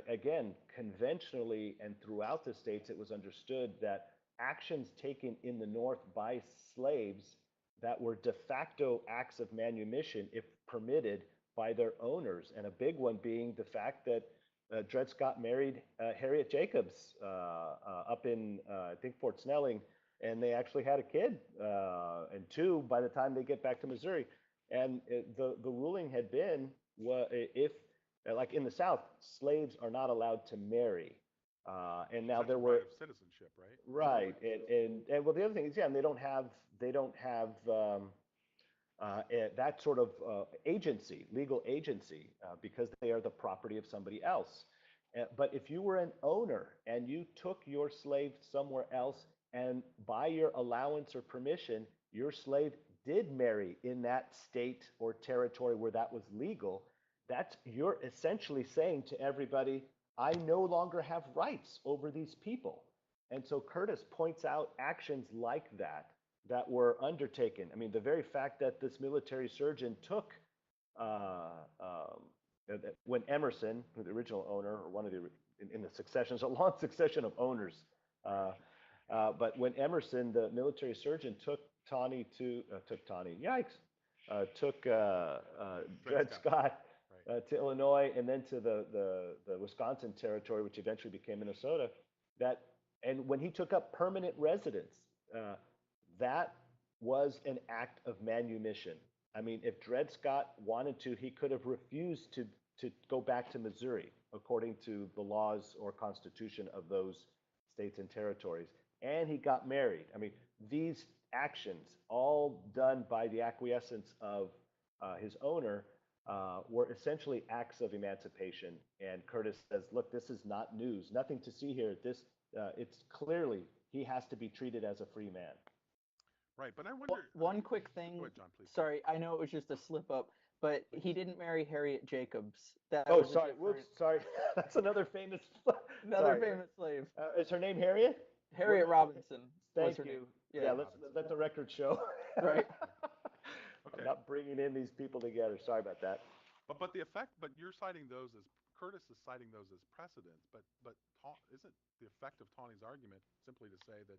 again, conventionally and throughout the states, it was understood that actions taken in the North by slaves that were de facto acts of manumission, if permitted by their owners. And a big one being the fact that Dred Scott married Harriet Jacobs up in, I think, Fort Snelling, and they actually had a kid, and 2 by the time they get back to Missouri. And the ruling had been, if, like in the South, slaves are not allowed to marry. And now there were right of citizenship, right? Right, and well, the other thing is, yeah, and they don't have that sort of agency, legal agency, because they are the property of somebody else. But if you were an owner and you took your slave somewhere else, and by your allowance or permission, your slave did marry in that state or territory where that was legal, you're essentially saying to everybody, I no longer have rights over these people. And so Curtis points out actions like that were undertaken. I mean, the very fact that this military surgeon took, when Emerson, the original owner, or one of the, in the succession, it's a long succession of owners, but when Emerson, the military surgeon, took Dred Scott to Illinois and then to the Wisconsin territory, which eventually became Minnesota, and when he took up permanent residence, that was an act of manumission. I mean, if Dred Scott wanted to, he could have refused to go back to Missouri, according to the laws or constitution of those states and territories. And he got married. I mean, these actions, all done by the acquiescence of his owner, were essentially acts of emancipation. And Curtis says, look, this is not news. Nothing to see here. It's clearly he has to be treated as a free man. Right, but I wonder. One quick thing. Go ahead, John, please. Sorry, I know it was just a slip up, but he didn't marry Harriet Jacobs. Sorry. Whoops, sorry. That's another famous. Famous slave. Is her name Harriet? Harriet Robinson. Thank you. Yeah, let the record show. Right. Okay. I'm not bringing in these people together. Sorry about that. But the effect. But you're citing those as Curtis is citing those as precedents. But isn't the effect of Tawney's argument simply to say that,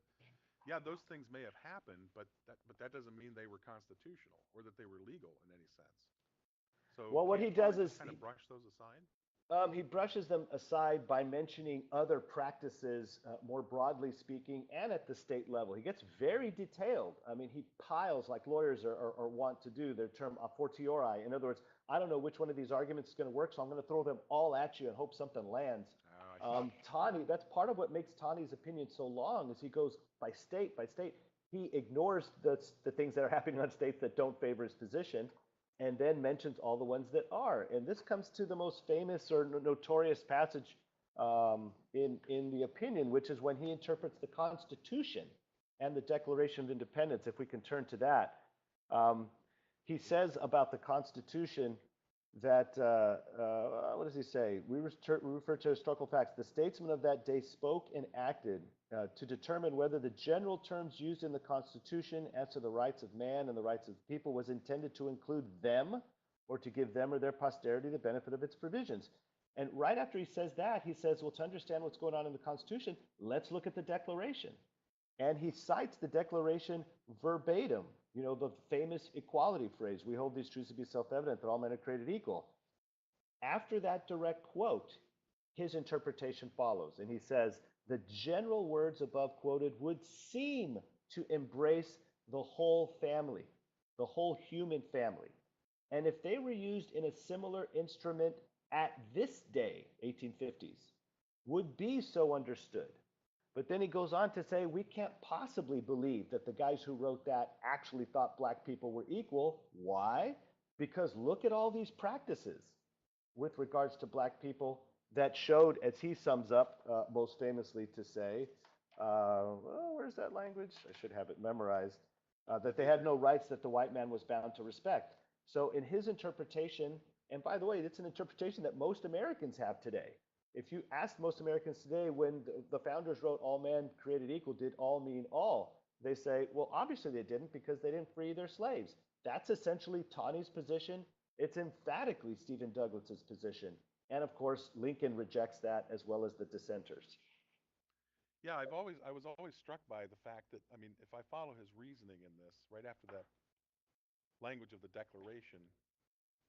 yeah, those things may have happened, but that doesn't mean they were constitutional or that they were legal in any sense. So well, what he does is kind of brush those aside. He brushes them aside by mentioning other practices, more broadly speaking, and at the state level. He gets very detailed. I mean, he piles, like lawyers are wont to do, their term a fortiori. In other words, I don't know which one of these arguments is going to work, so I'm going to throw them all at you and hope something lands. Tawney, that's part of what makes Tawney's opinion so long, is he goes by state by state. He ignores the things that are happening on states that don't favor his position, and then mentions all the ones that are. And this comes to the most famous or notorious passage in the opinion, which is when he interprets the Constitution. and the Declaration of Independence, if we can turn to that. He says about the Constitution that, what does he say? We refer to historical facts. The statesmen of that day spoke and acted to determine whether the general terms used in the Constitution as to the rights of man and the rights of the people was intended to include them or to give them or their posterity the benefit of its provisions. And right after he says that, he says, well, to understand what's going on in the Constitution, let's look at the Declaration. And he cites the Declaration verbatim, you know, the famous equality phrase, we hold these truths to be self-evident, that all men are created equal. After that direct quote, his interpretation follows. And he says, the general words above quoted would seem to embrace the whole family, the whole human family. And if they were used in a similar instrument at this day, 1850s, would be so understood. But then he goes on to say, we can't possibly believe that the guys who wrote that actually thought black people were equal. Why? Because look at all these practices with regards to black people that showed, as he sums up most famously to say, well, where's that language? I should have it memorized, that they had no rights that the white man was bound to respect. So in his interpretation, and by the way, it's an interpretation that most Americans have today. If you ask most Americans today, when the founders wrote all men created equal, did all mean all? They say, well, obviously they didn't, because they didn't free their slaves. That's essentially Taney's position. It's emphatically Stephen Douglas's position. And of course, Lincoln rejects that, as well as the dissenters. Yeah, I was always struck by the fact that, I mean, if I follow his reasoning in this, right after that language of the Declaration,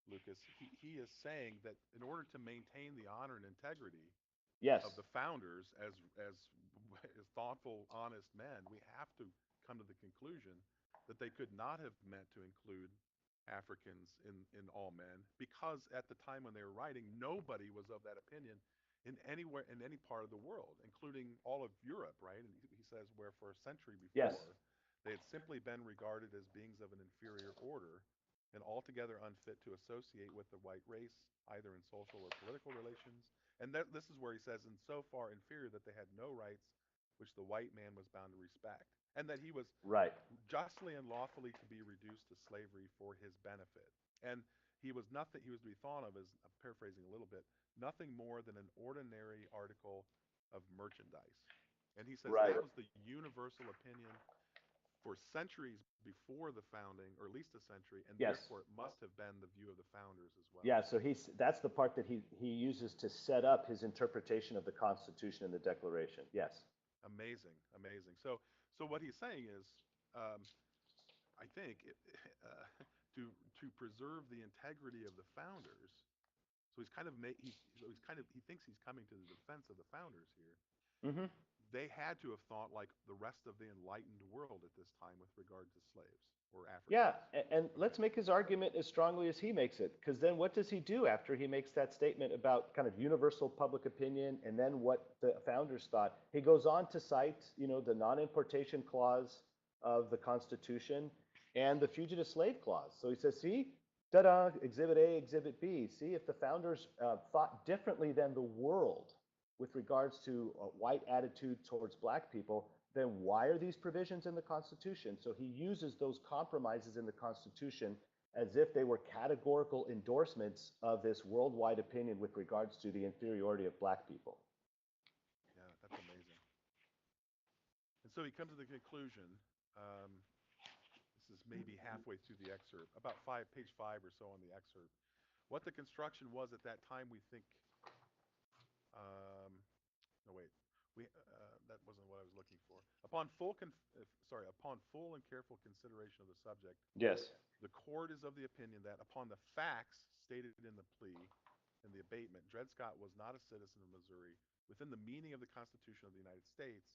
Lucas, he is saying that in order to maintain the honor and integrity Yes. of the founders as thoughtful, honest men, we have to come to the conclusion that they could not have meant to include Africans in all men, because at the time when they were writing, nobody was of that opinion in any part of the world, including all of Europe, right? And he says where for a century before, Yes. they had simply been regarded as beings of an inferior order and altogether unfit to associate with the white race, either in social or political relations. And this is where he says, and so far inferior that they had no rights which the white man was bound to respect, and that he was Right. justly and lawfully to be reduced to slavery for his benefit. And he was to be thought of as, I'm paraphrasing a little bit, nothing more than an ordinary article of merchandise. And he says Right. that was the universal opinion for centuries before the founding, or at least a century, and Yes. therefore it must have been the view of the founders as well. Yeah, so that's the part that he uses to set up his interpretation of the Constitution and the Declaration. Yes. Amazing, amazing. So what he's saying is, I think, to preserve the integrity of the founders. So he thinks he's coming to the defense of the founders here. Mm-hmm. They had to have thought like the rest of the enlightened world at this time with regard to slaves or Africans. Yeah, and let's make his argument as strongly as he makes it, because then what does he do after he makes that statement about kind of universal public opinion and then what the founders thought? He goes on to cite, you know, the non-importation clause of the Constitution and the Fugitive Slave Clause. So he says, see, ta-da, Exhibit A, Exhibit B. See, if the founders thought differently than the world with regards to a white attitude towards black people, then why are these provisions in the Constitution? So he uses those compromises in the Constitution as if they were categorical endorsements of this worldwide opinion with regards to the inferiority of black people. Yeah, that's amazing. And so he comes to the conclusion, this is maybe halfway through the excerpt, about page 5 or so on the excerpt. What the construction was at that time, we think, no wait, that wasn't what I was looking for. Upon full and careful consideration of the subject, Yes. the court is of the opinion that upon the facts stated in the plea and the abatement, Dred Scott was not a citizen of Missouri within the meaning of the Constitution of the United States,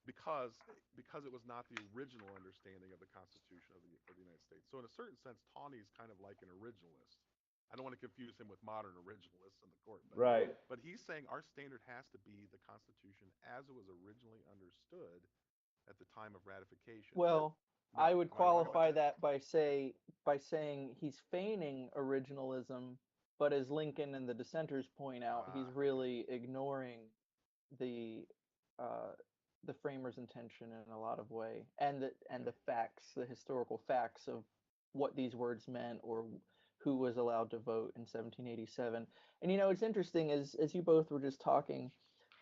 because it was not the original understanding of the Constitution of the United States. So in a certain sense, Taney is kind of like an originalist. I don't want to confuse him with modern originalists in the court, but he's saying our standard has to be the Constitution as it was originally understood at the time of ratification. Well, No, I would am I wrong qualify about that by saying he's feigning originalism, but as Lincoln and the dissenters point out, he's really ignoring the the framers' intention in a lot of way, and the facts, the historical facts of what these words meant or who was allowed to vote in 1787. And it's interesting as you both were just talking,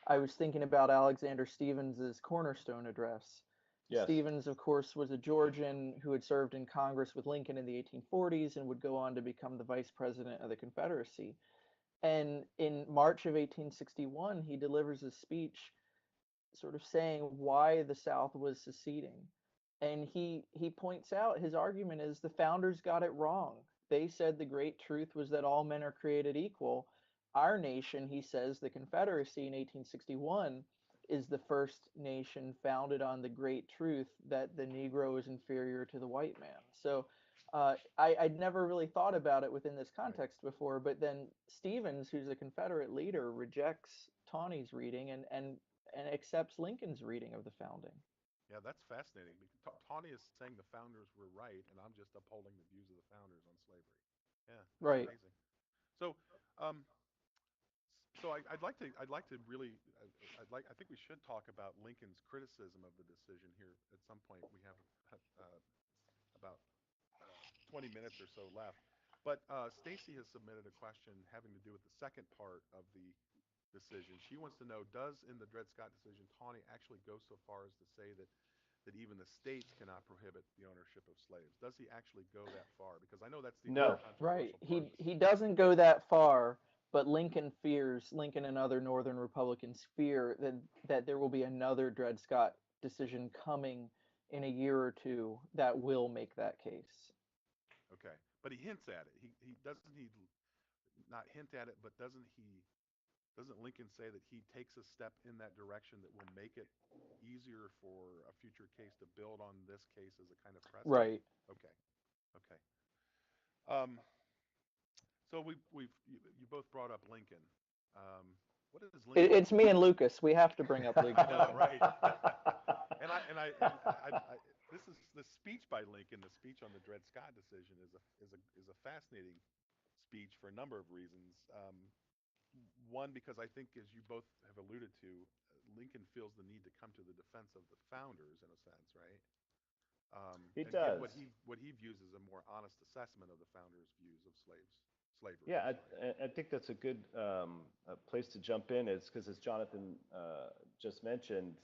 I was thinking about Alexander Stevens's Cornerstone Address. Yes. Stevens, of course, was a Georgian who had served in Congress with Lincoln in the 1840s and would go on to become the vice president of the Confederacy. And in March of 1861, he delivers a speech sort of saying why the South was seceding. And he points out, his argument is the founders got it wrong. They said the great truth was that all men are created equal. Our nation, he says, the Confederacy in 1861, is the first nation founded on the great truth that the Negro is inferior to the white man. So I'd never really thought about it within this context before, but then Stevens, who's a Confederate leader, rejects Taney's reading and accepts Lincoln's reading of the founding. Yeah, that's fascinating. Taney is saying the founders were right, and I'm just upholding the views of the founders on slavery. Yeah, that's Right. amazing. So, I'd like to really, I think we should talk about Lincoln's criticism of the decision here at some point. We have about 20 minutes or so left. But Stacy has submitted a question having to do with the second part of the decision. She wants to know, does in the Dred Scott decision, Taney actually go so far as to say that even the states cannot prohibit the ownership of slaves? Does he actually go that far? Because I know that's the No. Right. controversial part of this. He doesn't go that far, but Lincoln and other Northern Republicans fear that there will be another Dred Scott decision coming in a year or two that will make that case. Okay, but he hints at it. He doesn't he not hint at it, but doesn't Lincoln say that he takes a step in that direction that will make it easier for a future case to build on this case as a kind of precedent? Right. Okay. Okay. So you both brought up Lincoln. What is Lincoln? It's me and Lucas. We have to bring up Lincoln. I know, right? I this is the speech by Lincoln. The speech on the Dred Scott decision is a fascinating speech for a number of reasons. One, because I think, as you both have alluded to, Lincoln feels the need to come to the defense of the founders in a sense, right? He and does. give what he views as a more honest assessment of the founders' views of slavery. Yeah, I think that's a good place to jump in, is because, as Jonathan just mentioned,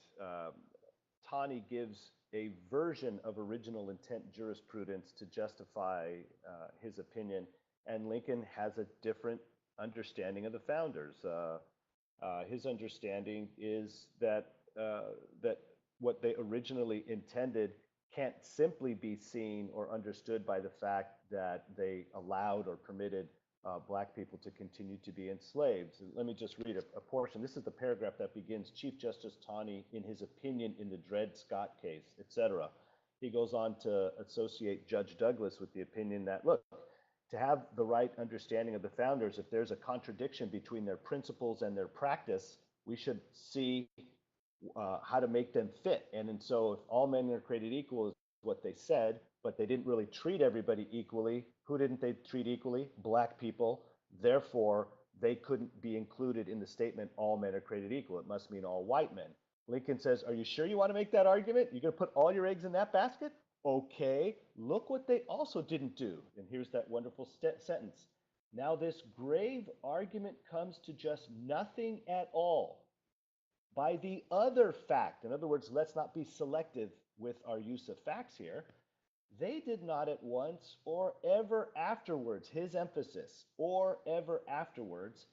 Taney gives a version of original intent jurisprudence to justify his opinion, and Lincoln has a different understanding of the founders. His understanding is that what they originally intended can't simply be seen or understood by the fact that they allowed or permitted black people to continue to be enslaved. Let me just read a portion. This is the paragraph that begins, Chief Justice Taney, in his opinion in the Dred Scott case, etc. He goes on to associate Judge Douglas with the opinion that, look, to have the right understanding of the founders, if there's a contradiction between their principles and their practice, we should see how to make them fit. And so if all men are created equal is what they said, but they didn't really treat everybody equally, who didn't they treat equally? Black people. Therefore, they couldn't be included in the statement, all men are created equal. It must mean all white men. Lincoln says, are you sure you want to make that argument? You're going to put all your eggs in that basket? Okay, look what they also didn't do. And here's that wonderful sentence. Now this grave argument comes to just nothing at all by the other fact. In other words, let's not be selective with our use of facts here. They did not at once or ever afterwards, his emphasis, or ever afterwards,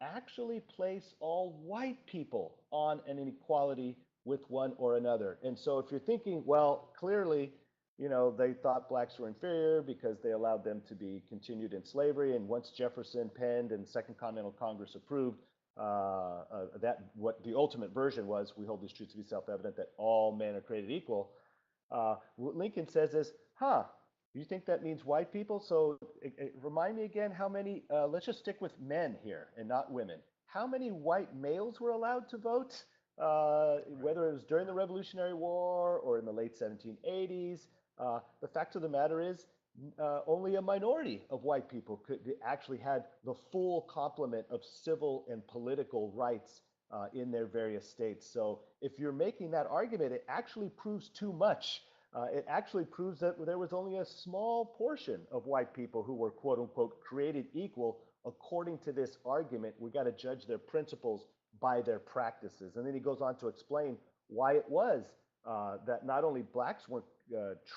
actually place all white people on an inequality with one or another. And so if you're thinking, well, clearly, they thought blacks were inferior because they allowed them to be continued in slavery. And once Jefferson penned and Second Continental Congress approved, that what the ultimate version was, we hold these truths to be self-evident that all men are created equal. What Lincoln says is, you think that means white people? So remind me again how many, let's just stick with men here and not women. How many white males were allowed to vote? Whether it was during the Revolutionary War or in the late 1780s. The fact of the matter is, only a minority of white people actually had the full complement of civil and political rights in their various states. So if you're making that argument, it actually proves too much. It actually proves that there was only a small portion of white people who were, quote unquote, created equal. According to this argument, we got to judge their principles by their practices. And then he goes on to explain why it was that not only blacks weren't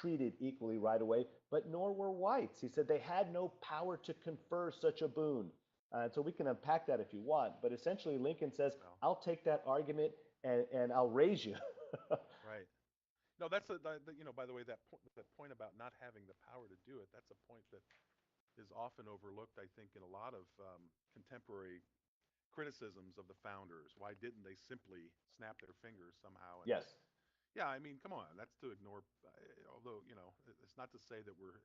treated equally right away, but nor were whites. He said they had no power to confer such a boon. And so we can unpack that if you want, but essentially Lincoln says, I'll take that argument and I'll raise you. Right. No, that's you know, by the way, that point about not having the power to do it, that's a point that is often overlooked, I think, in a lot of contemporary criticisms of the founders. Why didn't they simply snap their fingers somehow? And Yes. yeah, I mean, come on, that's to ignore. Although, you know, it's not to say that we're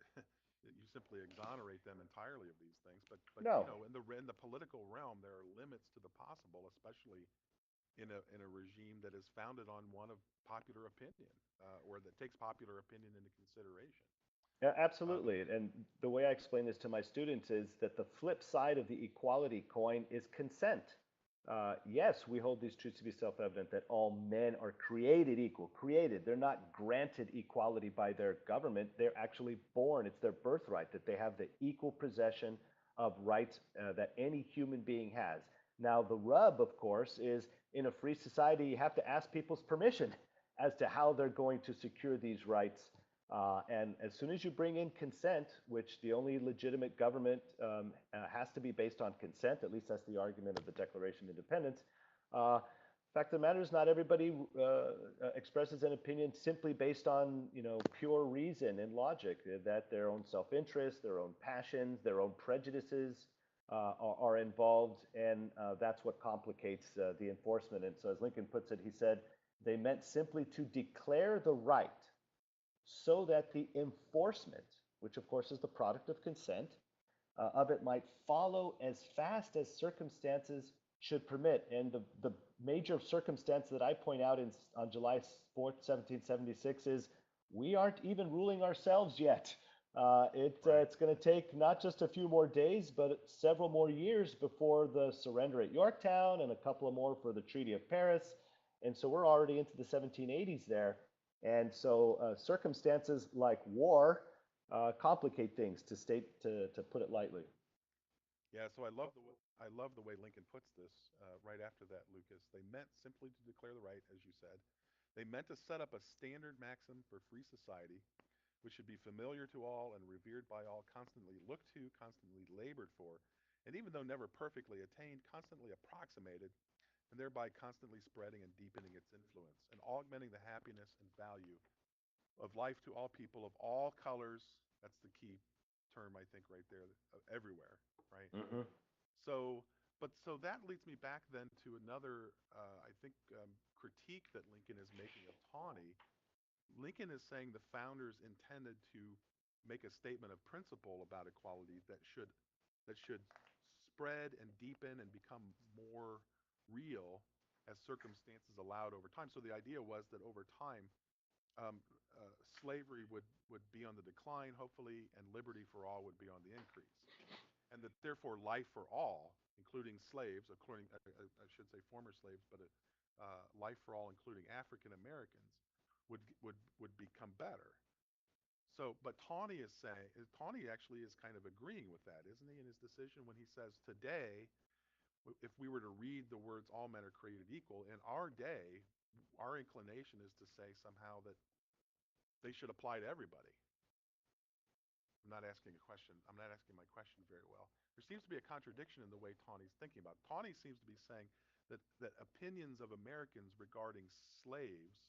that you simply exonerate them entirely of these things, but No. you know, in the political realm, there are limits to the possible, especially in a regime that is founded on one of popular opinion, or that takes popular opinion into consideration. Yeah, Um, absolutely. And the way I explain this to my students is that the flip side of the equality coin is consent. Yes, we hold these truths to be self-evident that all men are created equal. Created. They're not granted equality by their government. They're actually born. It's their birthright that they have the equal possession of rights that any human being has. Now, the rub, of course, is in a free society, you have to ask people's permission as to how they're going to secure these rights. And as soon as you bring in consent, which the only legitimate government has to be based on consent, at least that's the argument of the Declaration of Independence. Fact of the matter is, not everybody expresses an opinion simply based on, you know, pure reason and logic. That their own self-interest, their own passions, their own prejudices are involved, and that's what complicates the enforcement. And so, as Lincoln puts it, he said they meant simply to declare the right, so that the enforcement, which of course is the product of consent, of it might follow as fast as circumstances should permit. And the major circumstance that I point out on July 4th, 1776 is we aren't even ruling ourselves yet. It's going to take not just a few more days, but several more years before the surrender at Yorktown and a couple of more for the Treaty of Paris. And so we're already into the 1780s there. And so circumstances like war complicate things, to put it lightly. yeah, so I love the way Lincoln puts this right after that, Lucas. They meant simply to declare the right, as you said. They meant to set up a standard maxim for free society, which should be familiar to all and revered by all, constantly looked to, constantly labored for, and even though never perfectly attained, constantly approximated, and thereby constantly spreading and deepening its influence, and augmenting the happiness and value of life to all people of all colors. That's the key term, I think, right there, everywhere, right? Mm-hmm. So, so that leads me back then to another, I think, critique that Lincoln is making of Tawney. Lincoln is saying the founders intended to make a statement of principle about equality that should spread and deepen and become more real as circumstances allowed over time. So the idea was that over time, um, slavery would be on the decline, hopefully, and liberty for all would be on the increase, and that therefore life for all, including slaves, according I should say former slaves, but life for all, including African Americans, would become better. So, but Tawney actually is kind of agreeing with that, isn't he, in his decision when he says today, if we were to read the words "all men are created equal" in our day, our inclination is to say somehow that they should apply to everybody. I'm not asking a question. I'm not asking my question very well. There seems to be a contradiction in the way Tawney's thinking about it. Tawney seems to be saying that opinions of Americans regarding slaves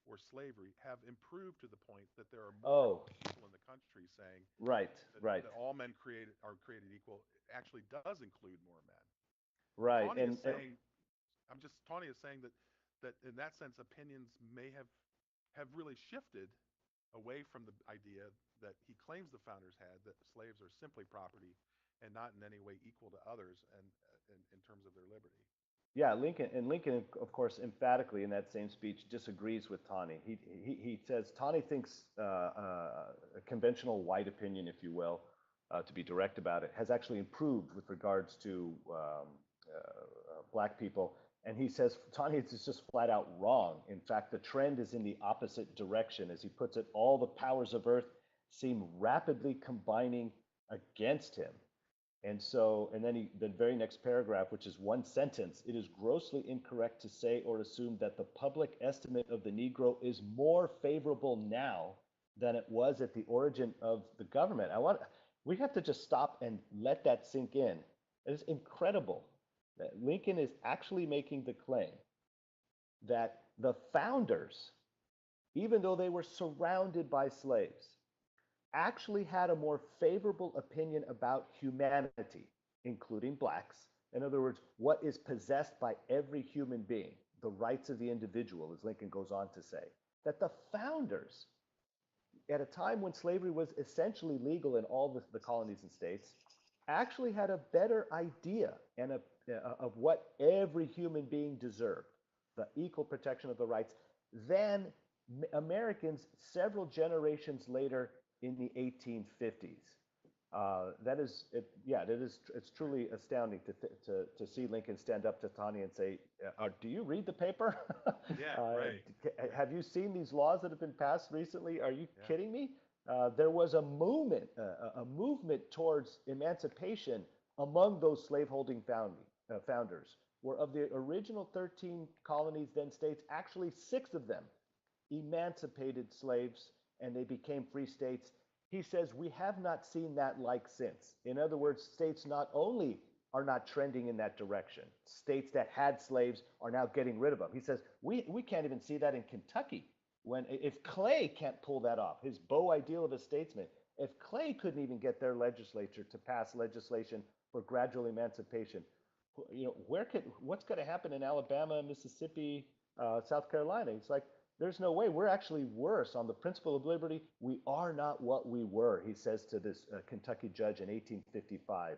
or slavery have improved to the point that there are more people in the country saying Right, right, that all men are created equal actually does include more men. And right. Tawney is saying, Tawney is saying that in that sense opinions may have really shifted away from the idea that he claims the founders had, that slaves are simply property and not in any way equal to others and in terms of their liberty. Yeah, Lincoln, of course, emphatically in that same speech disagrees with Tawney. He says Tawney thinks a conventional white opinion, if you will, to be direct about it, has actually improved with regards to black people. And he says, Taney, it's just flat out wrong. In fact, the trend is in the opposite direction. As he puts it, all the powers of earth seem rapidly combining against him. And so, and then the very next paragraph, which is one sentence, it is grossly incorrect to say or assume that the public estimate of the Negro is more favorable now than it was at the origin of the government. We have to just stop and let that sink in. It is incredible that Lincoln is actually making the claim that the founders, even though they were surrounded by slaves, actually had a more favorable opinion about humanity, including blacks. In other words, what is possessed by every human being, the rights of the individual, as Lincoln goes on to say, that the founders, at a time when slavery was essentially legal in all the colonies and states, actually had a better idea of what every human being deserved, the equal protection of the rights, than Americans several generations later in the 1850s. It's truly astounding to see Lincoln stand up to Taney and say, do you read the paper? Yeah, right. Have you seen these laws that have been passed recently? Are you kidding me? There was a movement towards emancipation among those slaveholding founders, where of the original 13 colonies, then states, actually 6 of them emancipated slaves and they became free states. He says we have not seen that like since. In other words, states not only are not trending in that direction, states that had slaves are now getting rid of them. He says we can't even see that in Kentucky. If Clay can't pull that off, his beau ideal of a statesman, if Clay couldn't even get their legislature to pass legislation for gradual emancipation, what's going to happen in Alabama, Mississippi, South Carolina? It's like, there's no way. We're actually worse on the principle of liberty. We are not what we were, he says to this Kentucky judge in 1855.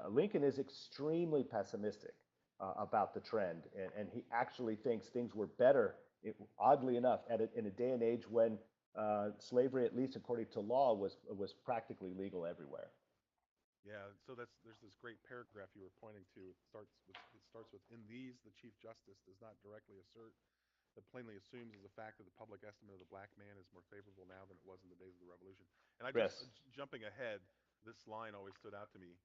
Lincoln is extremely pessimistic about the trend, and he actually thinks things were better, oddly enough, in a day and age when slavery, at least according to law, was practically legal everywhere. Yeah, so there's this great paragraph you were pointing to. It starts with, in these, the Chief Justice does not directly assert, that plainly assumes as a fact that the public estimate of the black man is more favorable now than it was in the days of the Revolution. And jumping ahead, this line always stood out to me.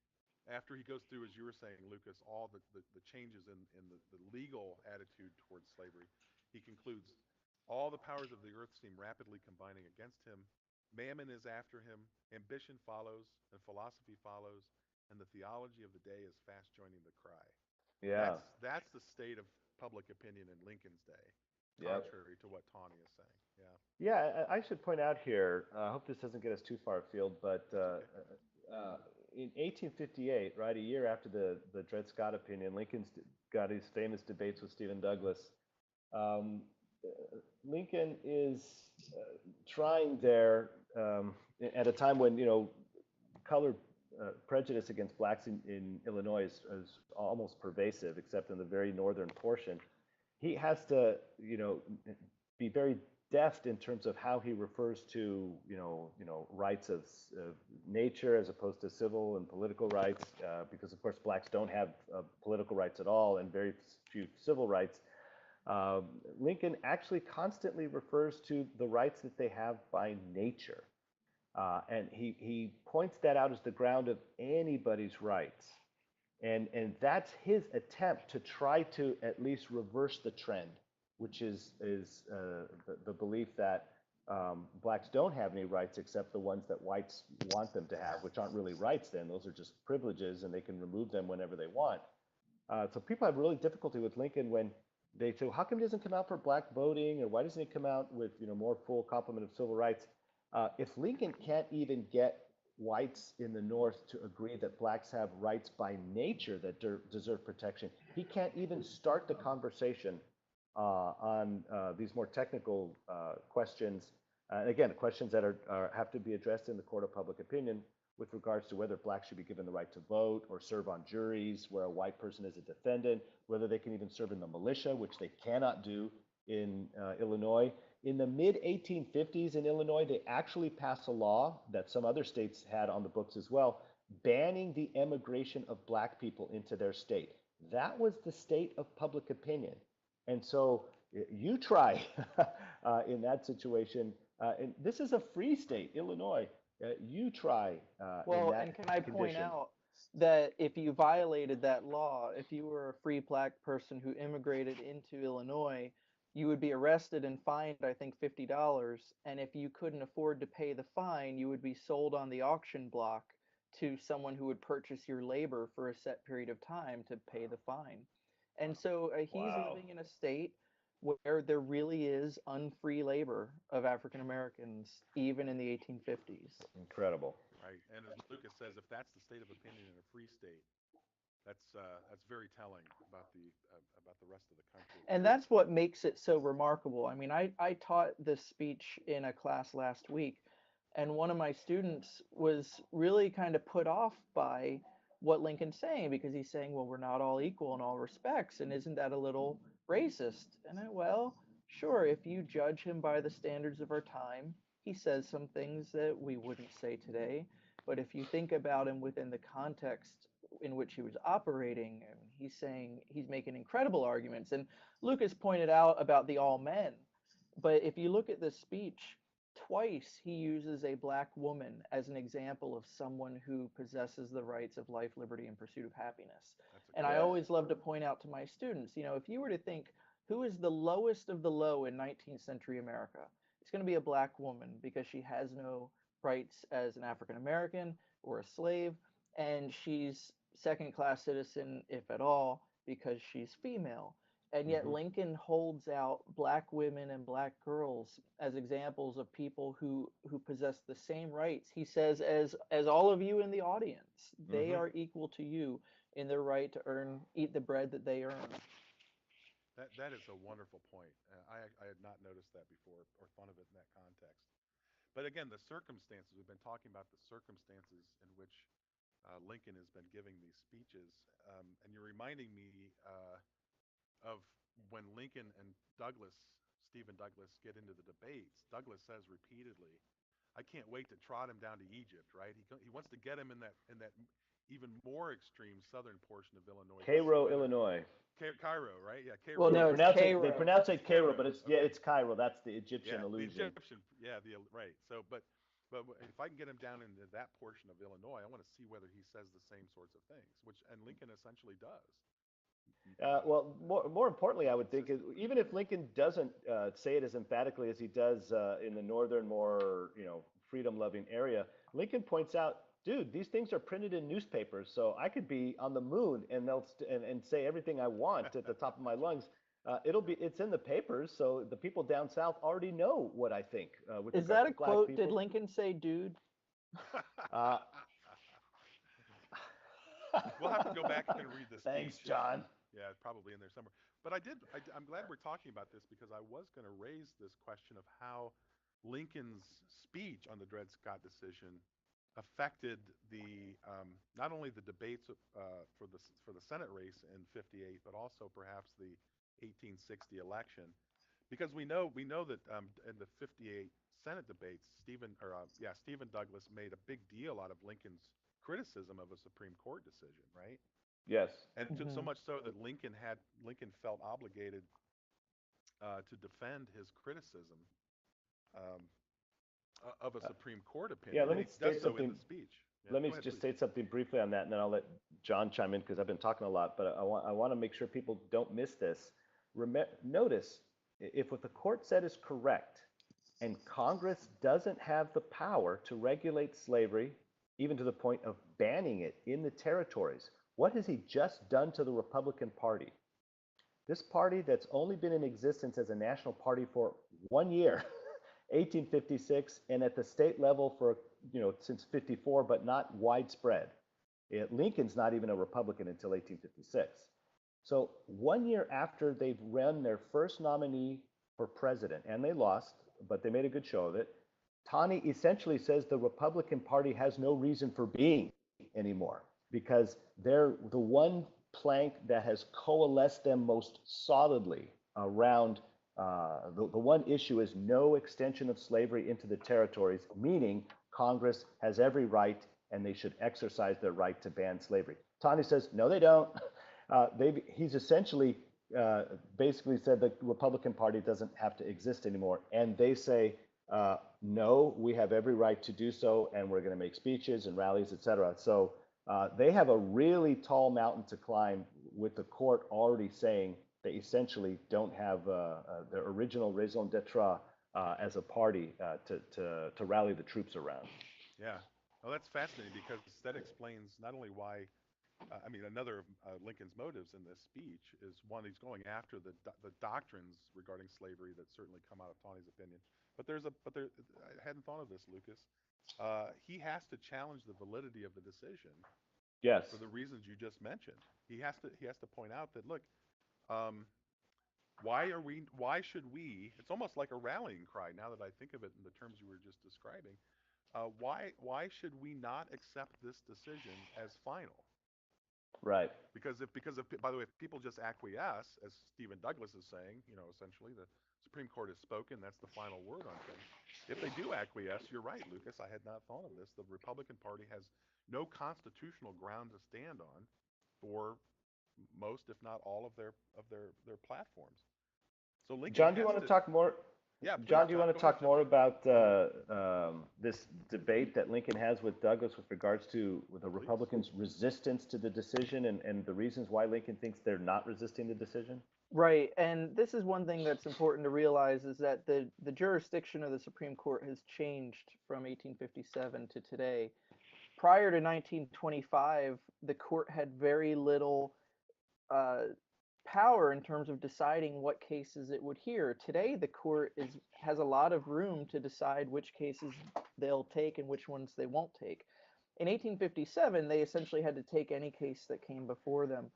After he goes through, as you were saying, Lucas, all the changes in the legal attitude towards slavery, he concludes, all the powers of the earth seem rapidly combining against him. Mammon is after him, ambition follows, and philosophy follows, and the theology of the day is fast joining the cry. Yeah. That's the state of public opinion in Lincoln's day. Contrary to what Taney is saying. Yeah, I should point out here, I hope this doesn't get us too far afield, but in 1858, right, a year after the Dred Scott opinion, Lincoln's got his famous debates with Stephen Douglas. Lincoln is trying there at a time when, color prejudice against blacks in Illinois is almost pervasive, except in the very northern portion. He has to, be very deft in terms of how he refers to, rights of nature as opposed to civil and political rights, because of course blacks don't have political rights at all and very few civil rights. Lincoln actually constantly refers to the rights that they have by nature, and he points that out as the ground of anybody's rights. And that's his attempt to try to at least reverse the trend, which is the belief that blacks don't have any rights except the ones that whites want them to have, which aren't really rights then. Those are just privileges, and they can remove them whenever they want. So people have really difficulty with Lincoln when they say, well, how come he doesn't come out for black voting, or why doesn't he come out with more full complement of civil rights? If Lincoln can't even get whites in the North to agree that blacks have rights by nature that deserve protection, he can't even start the conversation on these more technical questions. Again, questions that have to be addressed in the court of public opinion with regards to whether blacks should be given the right to vote or serve on juries where a white person is a defendant, whether they can even serve in the militia, which they cannot do in Illinois. In the mid-1850s in Illinois, they actually passed a law that some other states had on the books as well, banning the emigration of black people into their state. That was the state of public opinion. And so you try in that situation, and this is a free state, Illinois. You try in Well, that and can I point condition. out that if you violated that law, if you were a free black person who immigrated into Illinois, you would be arrested and fined, I think, $50. And if you couldn't afford to pay the fine, you would be sold on the auction block to someone who would purchase your labor for a set period of time to pay the fine. And so he's Wow. living in a state where there really is unfree labor of African Americans, even in the 1850s. Incredible. Right. And as Lucas says, if that's the state of opinion in a free state, that's very telling about the rest of the country. And that's what makes it so remarkable. I mean, I taught this speech in a class last week, and one of my students was really kind of put off by what Lincoln's saying because he's saying, well, we're not all equal in all respects, and isn't that a little racist? And well, sure, if you judge him by the standards of our time, he says some things that we wouldn't say today. But if you think about him within the context in which he was operating, and he's making incredible arguments. And Lucas pointed out about the all men, but if you look at this speech, twice he uses a black woman as an example of someone who possesses the rights of life, liberty, and pursuit of happiness. And I always love to point out to my students, if you were to think who is the lowest of the low in 19th century America, it's going to be a black woman because she has no rights as an African American or a slave, and she's second class citizen, if at all, because she's female. And yet Lincoln holds out black women and black girls as examples of people who possess the same rights. He says, as all of you in the audience, they are equal to you in their right to eat the bread that they earn. That is a wonderful point. I had not noticed that before or thought of it in that context. But again, the circumstances, we've been talking about the circumstances in which Lincoln has been giving these speeches. And you're reminding me of when Lincoln and Stephen Douglas, get into the debates. Douglas says repeatedly, "I can't wait to trot him down to Egypt." Right? He wants to get him in that even more extreme southern portion of Illinois. Cairo, Illinois. Cairo, right? Yeah, Cairo. Well, They no, pronounce Cairo. They pronounce it Cairo, but it's Okay. it's Cairo. That's the Egyptian Yeah, illusion. the Egyptian. Yeah, right. So, but if I can get him down into that portion of Illinois, I want to see whether he says the same sorts of things, and Lincoln essentially does. Well, more importantly, I would think, even if Lincoln doesn't say it as emphatically as he does in the northern, more freedom-loving area, Lincoln points out, dude, these things are printed in newspapers, so I could be on the moon and and say everything I want at the top of my lungs. It's in the papers, so the people down south already know what I think. Is that a quote? Did Lincoln say, "Dude"? We'll have to go back and read the speech. Thanks, John. Yeah, probably in there somewhere. But I'm glad we're talking about this because I was going to raise this question of how Lincoln's speech on the Dred Scott decision affected not only the debates for the Senate race in '58, but also perhaps the 1860 election, because we know that in the '58 Senate debates, Stephen Douglas made a big deal out of Lincoln's criticism of a Supreme Court decision, right? Yes. And so much so that Lincoln felt obligated to defend his criticism of a Supreme Court opinion. Yeah, let me state something in the speech. Yeah, let me just state something briefly on that, and then I'll let John chime in because I've been talking a lot. But I want to make sure people don't miss this. Notice, if what the court said is correct, and Congress doesn't have the power to regulate slavery, even to the point of banning it in the territories, what has he just done to the Republican Party? This party that's only been in existence as a national party for 1 year, 1856, and at the state level for since '54, but not widespread. Lincoln's not even a Republican until 1856. So 1 year after they've run their first nominee for president, and they lost, but they made a good show of it, Taney essentially says the Republican Party has no reason for being anymore because they're the one plank that has coalesced them most solidly around the one issue is no extension of slavery into the territories, meaning Congress has every right and they should exercise their right to ban slavery. Taney says, no, they don't. he's essentially basically said the Republican Party doesn't have to exist anymore. And they say, no, we have every right to do so, and we're going to make speeches and rallies, et cetera. So they have a really tall mountain to climb, with the court already saying they essentially don't have their original raison d'etre as a party to rally the troops around. Yeah. Well, that's fascinating because that explains not only why. I mean, another of Lincoln's motives in this speech is one, he's going after the doctrines regarding slavery that certainly come out of Taney's opinion. But I hadn't thought of this, Lucas. He has to challenge the validity of the decision Yes. for the reasons you just mentioned. He has to point out that, look, um, why should we? It's almost like a rallying cry now that I think of it in the terms you were just describing. Why should we not accept this decision as final? Right. Because by the way, if people just acquiesce, as Stephen Douglas is saying, essentially the Supreme Court has spoken, that's the final word on things. If they do acquiesce, you're right, Lucas, I had not thought of this. The Republican Party has no constitutional ground to stand on for most, if not all, of their platforms. So Lincoln John, do you want to talk more? Yeah, please, John, do you want to go ahead, talk more about this debate that Lincoln has with Douglas with regards to the Republicans' resistance to the decision and the reasons why Lincoln thinks they're not resisting the decision? Right, and this is one thing that's important to realize, is that the jurisdiction of the Supreme Court has changed from 1857 to today. Prior to 1925, the court had very little power in terms of deciding what cases it would hear. Today, the court has a lot of room to decide which cases they'll take and which ones they won't take. In 1857, they essentially had to take any case that came before them.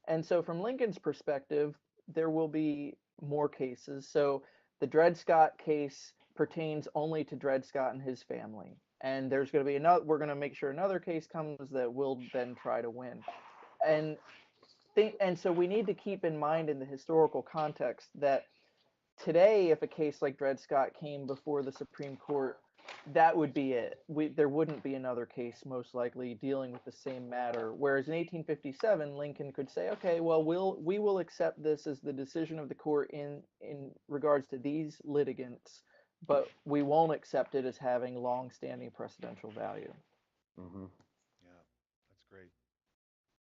And so from Lincoln's perspective, there will be more cases. So the Dred Scott case pertains only to Dred Scott and his family. And there's going to be another, we're going to make sure another case comes that we'll then try to win. And so we need to keep in mind in the historical context that today, if a case like Dred Scott came before the Supreme Court, that would be it. There wouldn't be another case most likely dealing with the same matter. Whereas in 1857, Lincoln could say, okay, well, we will accept this as the decision of the court in regards to these litigants, but we won't accept it as having long-standing precedential value. Mm-hmm. Yeah, that's great.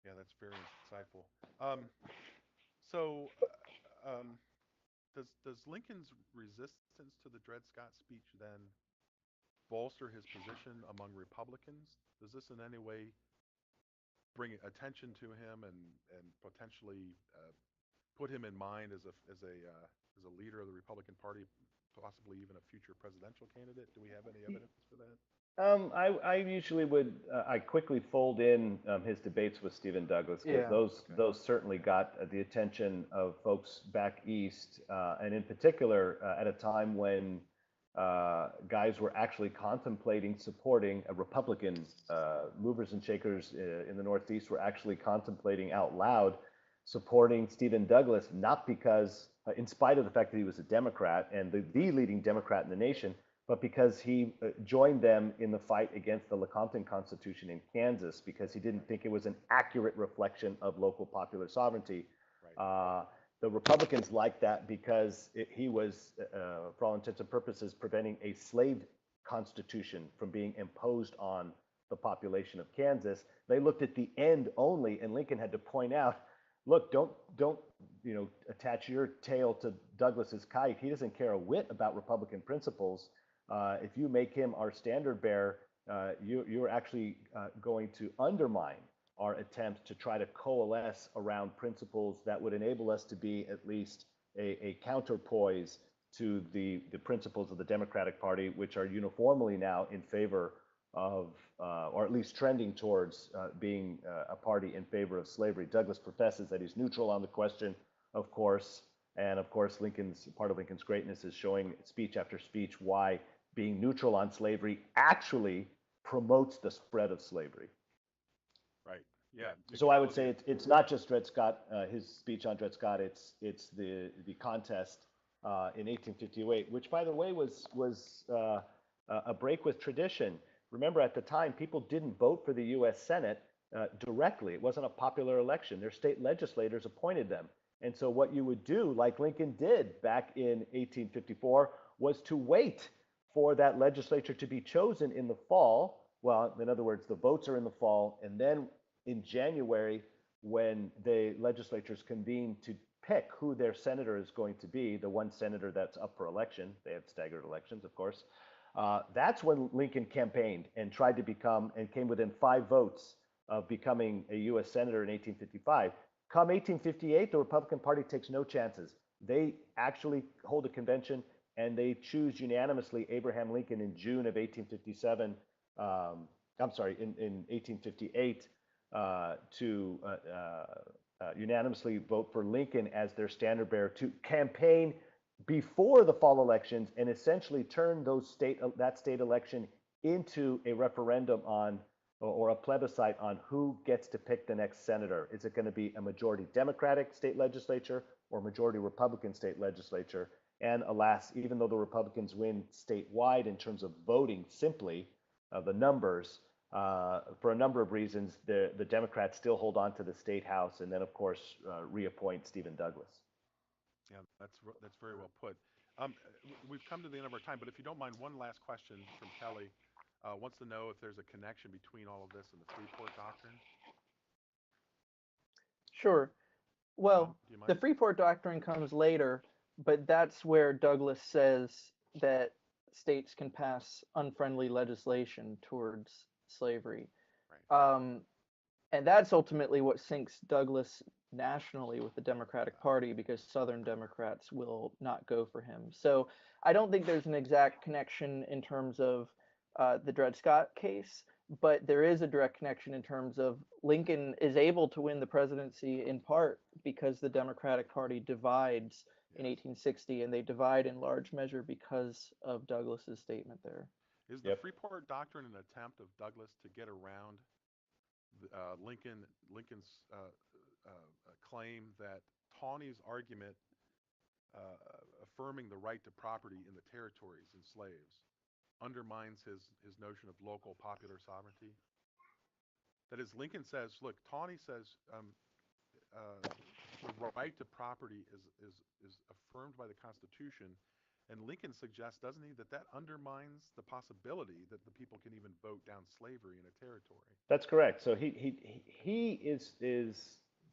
Yeah, that's very insightful. So, does Lincoln's resistance to the Dred Scott speech then bolster his position among Republicans? Does this in any way bring attention to him and potentially put him in mind as a leader of the Republican Party, possibly even a future presidential candidate? Do we have any evidence for that? I usually would I quickly fold in his debates with Stephen Douglas, because those certainly got the attention of folks back east, and in particular at a time when guys were actually contemplating supporting a Republican. Movers and shakers in the Northeast were actually contemplating out loud supporting Stephen Douglas, not because, in spite of the fact that he was a Democrat and the leading Democrat in the nation, but because he joined them in the fight against the Lecompton Constitution in Kansas, because he didn't think it was an accurate reflection of local popular sovereignty. Right. The Republicans liked that because he was, for all intents and purposes, preventing a slave constitution from being imposed on the population of Kansas. They looked at the end only, and Lincoln had to point out, look, don't attach your tail to Douglas's kite. He doesn't care a whit about Republican principles. If you make him our standard bearer, you're actually going to undermine our attempt to try to coalesce around principles that would enable us to be at least a counterpoise to the principles of the Democratic Party, which are uniformly now in favor of, or at least trending towards being a party in favor of slavery. Douglas professes that he's neutral on the question, of course, and of course part of Lincoln's greatness is showing speech after speech why being neutral on slavery actually promotes the spread of slavery. Right. Yeah. So I would say it's not just Dred Scott, his speech on Dred Scott. It's the contest in 1858, which, by the way, was a break with tradition. Remember, at the time, people didn't vote for the U.S. Senate directly. It wasn't a popular election. Their state legislators appointed them. And so what you would do, like Lincoln did back in 1854, was to wait for that legislature to be chosen in the fall. Well, in other words, the votes are in the fall, and then in January, when the legislatures convene to pick who their senator is going to be, the one senator that's up for election, they have staggered elections, of course, that's when Lincoln campaigned and tried to become, and came within 5 votes of becoming a U.S. senator in 1855. Come 1858, the Republican Party takes no chances. They actually hold a convention and they choose unanimously Abraham Lincoln in June of 1857. In 1858 to unanimously vote for Lincoln as their standard bearer to campaign before the fall elections and essentially turn that state election into a referendum on or a plebiscite on who gets to pick the next senator. Is it going to be a majority Democratic state legislature or majority Republican state legislature? And alas, even though the Republicans win statewide in terms of voting simply, the numbers, for a number of reasons, the Democrats still hold on to the state house and then, of course, reappoint Stephen Douglas. Yeah, that's very well put. We've come to the end of our time, but if you don't mind, one last question from Kelly. Wants to know if there's a connection between all of this and the Freeport Doctrine. Sure. Well, Do you mind? the Freeport Doctrine comes later, but that's where Douglas says that states can pass unfriendly legislation towards slavery. Right. And that's ultimately what sinks Douglas nationally with the Democratic Party, because Southern Democrats will not go for him. So I don't think there's an exact connection in terms of the Dred Scott case, but there is a direct connection in terms of Lincoln is able to win the presidency in part because the Democratic Party divides in 1860, and they divide in large measure because of Douglas's statement there. Is the Freeport Doctrine an attempt of Douglas to get around Lincoln's claim that Taney's argument affirming the right to property in the territories and slaves undermines his notion of local popular sovereignty? That is, Lincoln says, look, Taney says the right to property is affirmed by the Constitution, and Lincoln suggests, doesn't he, that undermines the possibility that the people can even vote down slavery in a territory. That's correct. So he is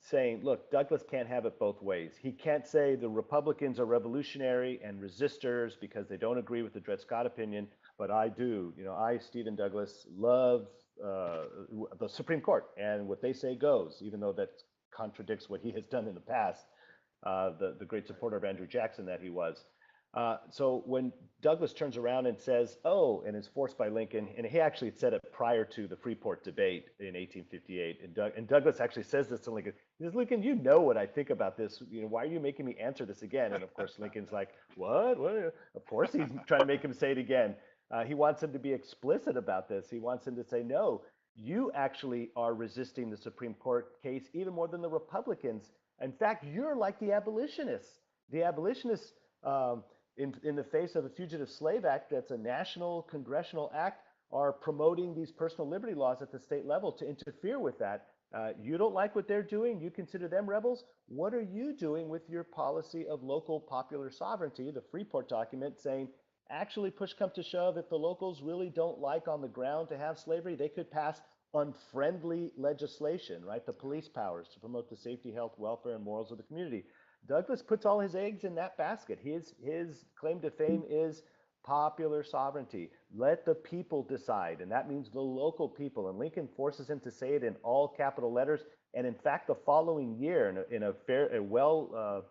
saying, look, Douglas can't have it both ways. He can't say the Republicans are revolutionary and resistors because they don't agree with the Dred Scott opinion, but I do. You know, I, Stephen Douglas, love the Supreme Court, and what they say goes, even though that contradicts what he has done in the past, the great supporter of Andrew Jackson that he was. So when Douglas turns around and says, oh, and is forced by Lincoln, and he actually said it prior to the Freeport debate in 1858, and Douglas actually says this to Lincoln. He says, Lincoln, you know what I think about this. You know, why are you making me answer this again? And of course, Lincoln's like, what? Of course he's trying to make him say it again. He wants him to be explicit about this. He wants him to say, no, you actually are resisting the Supreme Court case even more than the Republicans. In fact, you're like the abolitionists. The abolitionists, in the face of the Fugitive Slave Act, that's a national congressional act, are promoting these personal liberty laws at the state level to interfere with that. You don't like what they're doing? You consider them rebels? What are you doing with your policy of local popular sovereignty, the Freeport document saying, actually, push come to shove, if the locals really don't like on the ground to have slavery, they could pass unfriendly legislation, right? The police powers to promote the safety, health, welfare, and morals of the community. Douglas puts all his eggs in that basket. His claim to fame is popular sovereignty. Let the people decide, and that means the local people. And Lincoln forces him to say it in all capital letters. And in fact, the following year, in a well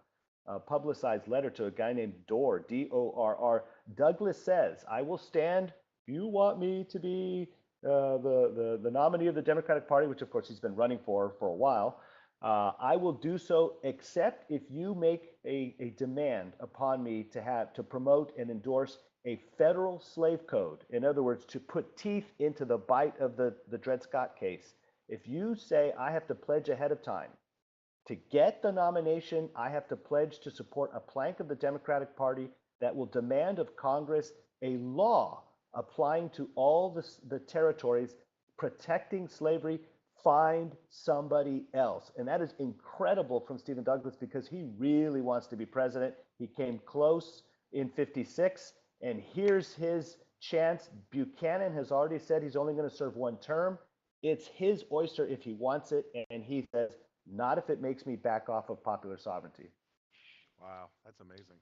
publicized letter to a guy named Dorr, D-O-R-R, Douglas says, I will stand, you want me to be the nominee of the Democratic Party, which of course he's been running for a while. I will do so except if you make a demand upon me to promote and endorse a federal slave code. In other words, to put teeth into the bite of the Dred Scott case. If you say I have to pledge ahead of time to get the nomination, I have to pledge to support a plank of the Democratic Party that will demand of Congress a law applying to all the territories protecting slavery find somebody else. And that is incredible from Stephen Douglas because he really wants to be president. He came close in 56, and here's his chance. Buchanan has already said he's only going to serve one term. It's his oyster if he wants it, and he says, not if it makes me back off of popular sovereignty. Wow, that's amazing.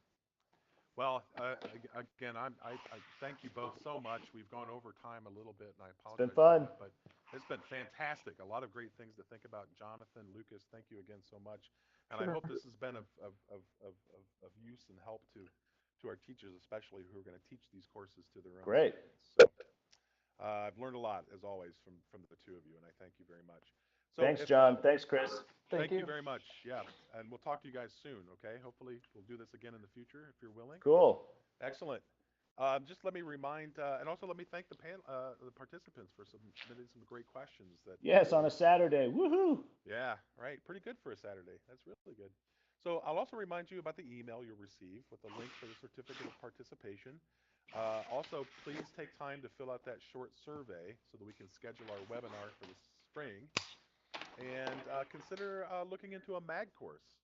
Well, again, I thank you both so much. We've gone over time a little bit, and I It's been apologize for fun. that, but it's been fantastic. A lot of great things to think about. Jonathan, Lucas, thank you again so much. And I Sure. hope this has been of use and help to our teachers, especially who are going to teach these courses to their own Great. students. So I've learned a lot, as always, from the two of you, and I thank you very much. So Thanks, John. Thanks, Chris. Thank thank you you. very much. Yeah, and we'll talk to you guys soon. Okay. Hopefully, we'll do this again in the future if you're willing. Cool. Excellent. Just let me remind, and also let me thank the participants for submitting some great questions. Yes, on a Saturday. Woohoo. Yeah, right. Pretty good for a Saturday. That's really good. So I'll also remind you about the email you'll receive with the link for the certificate of participation. Also, please take time to fill out that short survey so that we can schedule our webinar for the spring. And consider looking into a MAG course,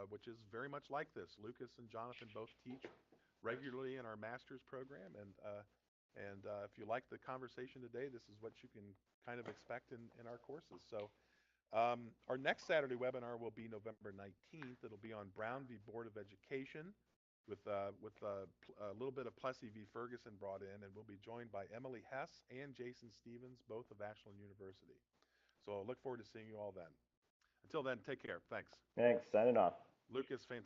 which is very much like this. Lucas and Jonathan both teach regularly in our master's program, and if you like the conversation today, this is what you can kind of expect in our courses. So our next Saturday webinar will be November 19th. It'll be on Brown v. Board of Education with a little bit of Plessy v. Ferguson brought in, and we'll be joined by Emily Hess and Jason Stevens, both of Ashland University. So I look forward to seeing you all then. Until then, take care. Thanks. Thanks. Signing off. Lucas, fantastic.